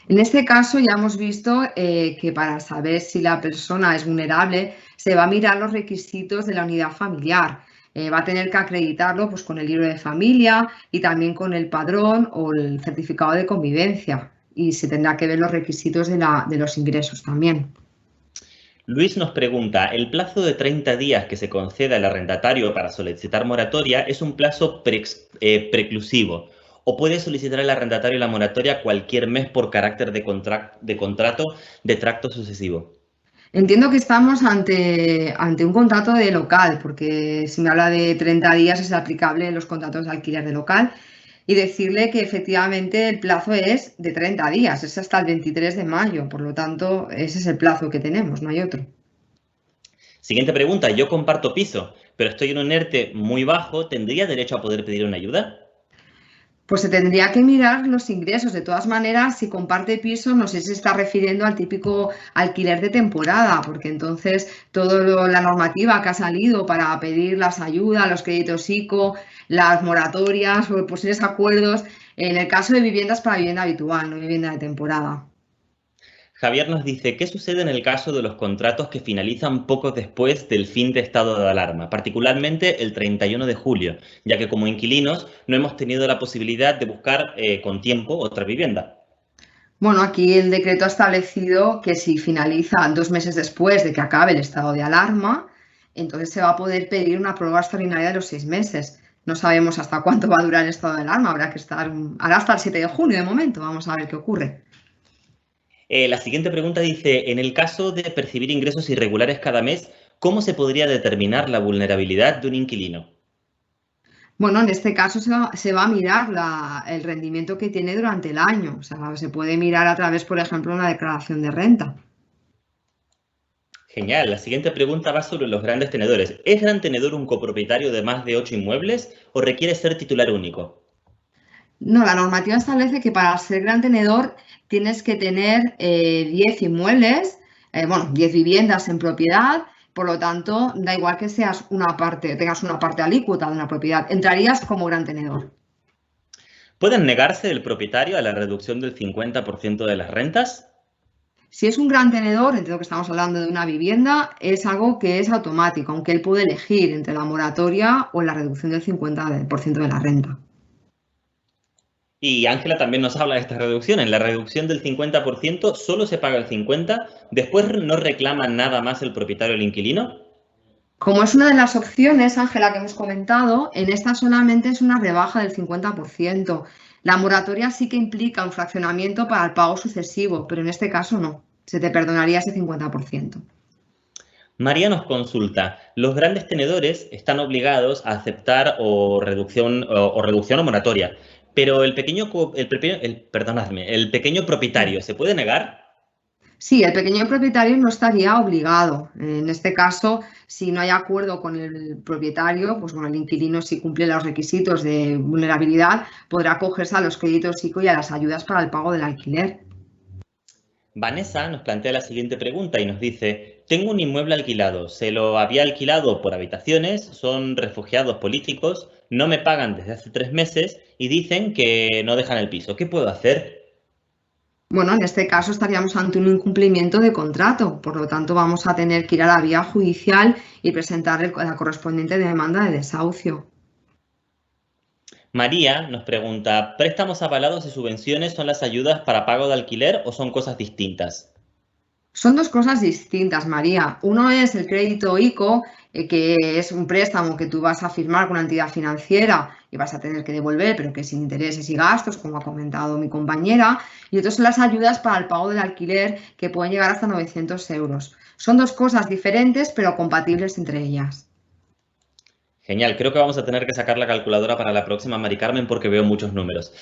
En este caso ya hemos visto que para saber si la persona es vulnerable se va a mirar los requisitos de la unidad familiar. Va a tener que acreditarlo pues, con el libro de familia y también con el padrón o el certificado de convivencia. Y se tendrá que ver los requisitos de los ingresos también. Luis nos pregunta, ¿el plazo de 30 días que se concede al arrendatario para solicitar moratoria es un plazo preclusivo? ¿O puede solicitar el arrendatario la moratoria cualquier mes por carácter de contrato de tracto sucesivo? Entiendo que estamos ante un contrato de local, porque si me habla de 30 días es aplicable en los contratos de alquiler de local. Y decirle que efectivamente el plazo es de 30 días, es hasta el 23 de mayo, por lo tanto, ese es el plazo que tenemos, no hay otro. Siguiente pregunta, yo comparto piso, pero estoy en un ERTE muy bajo, ¿tendría derecho a poder pedir una ayuda? Pues se tendría que mirar los ingresos. De todas maneras, si comparte piso, no sé si se está refiriendo al típico alquiler de temporada, porque entonces toda la normativa que ha salido para pedir las ayudas, los créditos ICO, las moratorias o posibles acuerdos, en el caso de viviendas para vivienda habitual, no vivienda de temporada. Javier nos dice, ¿qué sucede en el caso de los contratos que finalizan poco después del fin de estado de alarma, particularmente el 31 de julio, ya que como inquilinos no hemos tenido la posibilidad de buscar con tiempo otra vivienda? Bueno, aquí el decreto ha establecido que si finaliza 2 meses después de que acabe el estado de alarma, entonces se va a poder pedir una prórroga extraordinaria de los 6 meses. No sabemos hasta cuánto va a durar el estado de alarma, habrá que estar, ahora hasta el 7 de junio de momento, vamos a ver qué ocurre. La siguiente pregunta dice, en el caso de percibir ingresos irregulares cada mes, ¿cómo se podría determinar la vulnerabilidad de un inquilino? Bueno, en este caso se va a mirar el rendimiento que tiene durante el año. O sea, se puede mirar a través, por ejemplo, una declaración de renta. Genial. La siguiente pregunta va sobre los grandes tenedores. ¿Es gran tenedor un copropietario de más de 8 inmuebles o requiere ser titular único? No, la normativa establece que para ser gran tenedor tienes que tener 10 inmuebles, 10 viviendas en propiedad. Por lo tanto, da igual que tengas una parte alícuota de una propiedad, entrarías como gran tenedor. ¿Puede negarse el propietario a la reducción del 50% de las rentas? Si es un gran tenedor, entiendo que estamos hablando de una vivienda, es algo que es automático, aunque él puede elegir entre la moratoria o la reducción del 50% de la renta. Y Ángela también nos habla de esta reducción. En la reducción del 50% solo se paga el 50%, después no reclama nada más el propietario o el inquilino. Como es una de las opciones, Ángela, que hemos comentado, en esta solamente es una rebaja del 50%. La moratoria sí que implica un fraccionamiento para el pago sucesivo, pero en este caso no. Se te perdonaría ese 50%. María nos consulta, los grandes tenedores están obligados a aceptar reducción o moratoria, pero el pequeño propietario, ¿se puede negar? Sí, el pequeño propietario no estaría obligado. En este caso, si no hay acuerdo con el propietario, pues bueno, el inquilino, si cumple los requisitos de vulnerabilidad, podrá acogerse a los créditos ICO y a las ayudas para el pago del alquiler. Vanessa nos plantea la siguiente pregunta y nos dice, tengo un inmueble alquilado, se lo había alquilado por habitaciones, son refugiados políticos, no me pagan desde hace 3 meses y dicen que no dejan el piso. ¿Qué puedo hacer? Bueno, en este caso estaríamos ante un incumplimiento de contrato, por lo tanto vamos a tener que ir a la vía judicial y presentar la correspondiente demanda de desahucio. María nos pregunta, ¿préstamos avalados y subvenciones son las ayudas para pago de alquiler o son cosas distintas? Son dos cosas distintas, María. Uno es el crédito ICO, que es un préstamo que tú vas a firmar con una entidad financiera y vas a tener que devolver, pero que sin intereses y gastos, como ha comentado mi compañera. Y otros son las ayudas para el pago del alquiler, que pueden llegar hasta 900 euros. Son dos cosas diferentes, pero compatibles entre ellas. Genial, creo que vamos a tener que sacar la calculadora para la próxima, Mari Carmen, porque veo muchos números.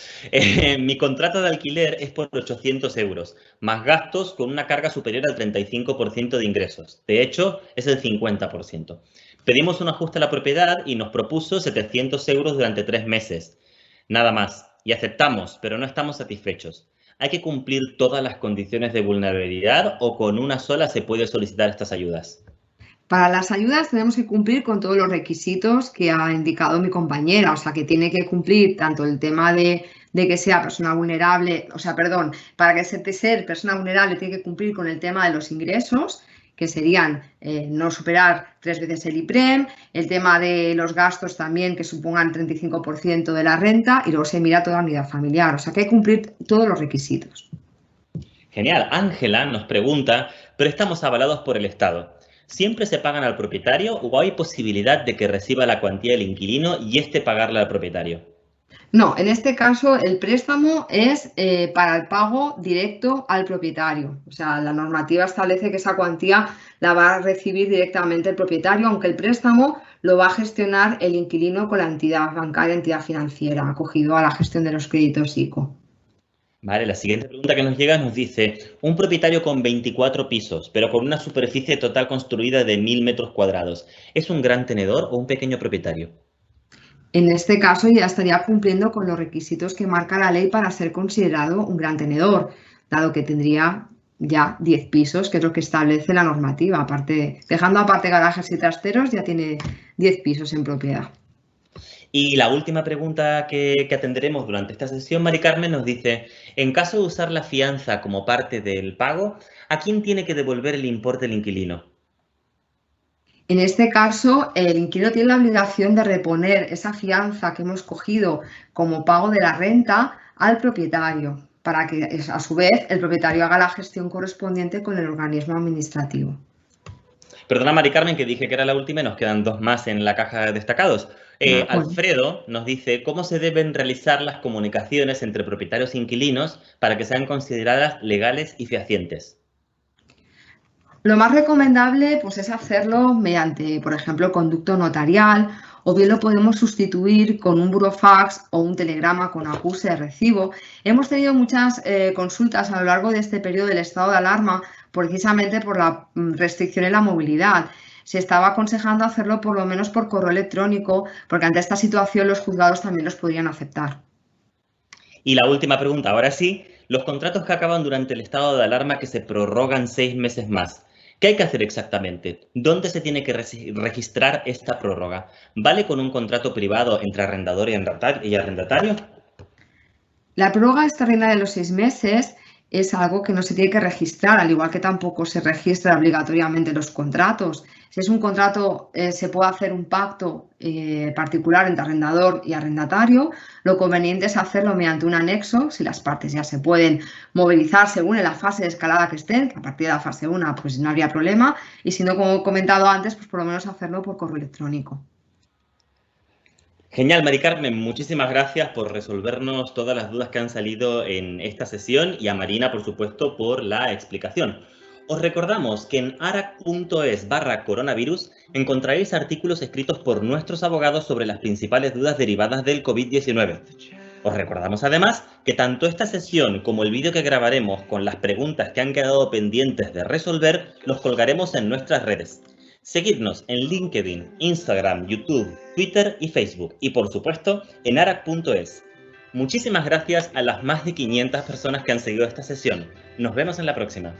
Mi contrato de alquiler es por 800 euros, más gastos con una carga superior al 35% de ingresos. De hecho, es el 50%. Pedimos un ajuste a la propiedad y nos propuso 700 euros durante 3 meses. Nada más. Y aceptamos, pero no estamos satisfechos. ¿Hay que cumplir todas las condiciones de vulnerabilidad o con una sola se puede solicitar estas ayudas? Para las ayudas tenemos que cumplir con todos los requisitos que ha indicado mi compañera, o sea que tiene que cumplir tanto el tema de que sea persona vulnerable, para que ser persona vulnerable tiene que cumplir con el tema de los ingresos, que serían no superar 3 veces el IPREM, el tema de los gastos también que supongan 35% de la renta y luego se mira toda la unidad familiar, o sea que hay que cumplir todos los requisitos. Genial. Ángela nos pregunta, ¿pero estamos avalados por el Estado? ¿Siempre se pagan al propietario o hay posibilidad de que reciba la cuantía del inquilino y éste pagarla al propietario? No, en este caso el préstamo es para el pago directo al propietario. O sea, la normativa establece que esa cuantía la va a recibir directamente el propietario, aunque el préstamo lo va a gestionar el inquilino con la entidad bancaria, entidad financiera, acogido a la gestión de los créditos ICO. Vale, la siguiente pregunta que nos llega nos dice, un propietario con 24 pisos, pero con una superficie total construida de 1000 metros cuadrados, ¿es un gran tenedor o un pequeño propietario? En este caso ya estaría cumpliendo con los requisitos que marca la ley para ser considerado un gran tenedor, dado que tendría ya 10 pisos, que es lo que establece la normativa. Dejando aparte garajes y trasteros, ya tiene 10 pisos en propiedad. Y la última pregunta que atenderemos durante esta sesión, Mari Carmen, nos dice, en caso de usar la fianza como parte del pago, ¿a quién tiene que devolver el importe del inquilino? En este caso, el inquilino tiene la obligación de reponer esa fianza que hemos cogido como pago de la renta al propietario, para que a su vez el propietario haga la gestión correspondiente con el organismo administrativo. Perdona, Mari Carmen, que dije que era la última y nos quedan dos más en la caja de destacados. Alfredo nos dice cómo se deben realizar las comunicaciones entre propietarios e inquilinos para que sean consideradas legales y fehacientes. Lo más recomendable pues, es hacerlo mediante, por ejemplo, conducto notarial, o bien lo podemos sustituir con un burofax o un telegrama con acuse de recibo. Hemos tenido muchas consultas a lo largo de este periodo del estado de alarma, precisamente por la restricción en la movilidad. Se estaba aconsejando hacerlo por lo menos por correo electrónico, porque ante esta situación los juzgados también los podrían aceptar. Y la última pregunta, ahora sí, los contratos que acaban durante el estado de alarma que se prorrogan 6 meses más. ¿Qué hay que hacer exactamente? ¿Dónde se tiene que registrar esta prórroga? ¿Vale con un contrato privado entre arrendador y arrendatario? La prórroga extraordinaria de los 6 meses es algo que no se tiene que registrar, al igual que tampoco se registra obligatoriamente los contratos. Si es un contrato, se puede hacer un pacto particular entre arrendador y arrendatario. Lo conveniente es hacerlo mediante un anexo, si las partes ya se pueden movilizar según en la fase de escalada que estén, que a partir de la fase 1 pues no habría problema, y si no, como he comentado antes, pues por lo menos hacerlo por correo electrónico. Genial, Mari Carmen, muchísimas gracias por resolvernos todas las dudas que han salido en esta sesión y a Marina, por supuesto, por la explicación. Os recordamos que en arac.es/coronavirus encontraréis artículos escritos por nuestros abogados sobre las principales dudas derivadas del COVID-19. Os recordamos además que tanto esta sesión como el vídeo que grabaremos con las preguntas que han quedado pendientes de resolver los colgaremos en nuestras redes. Seguidnos en LinkedIn, Instagram, YouTube, Twitter y Facebook y por supuesto en arac.es. Muchísimas gracias a las más de 500 personas que han seguido esta sesión. Nos vemos en la próxima.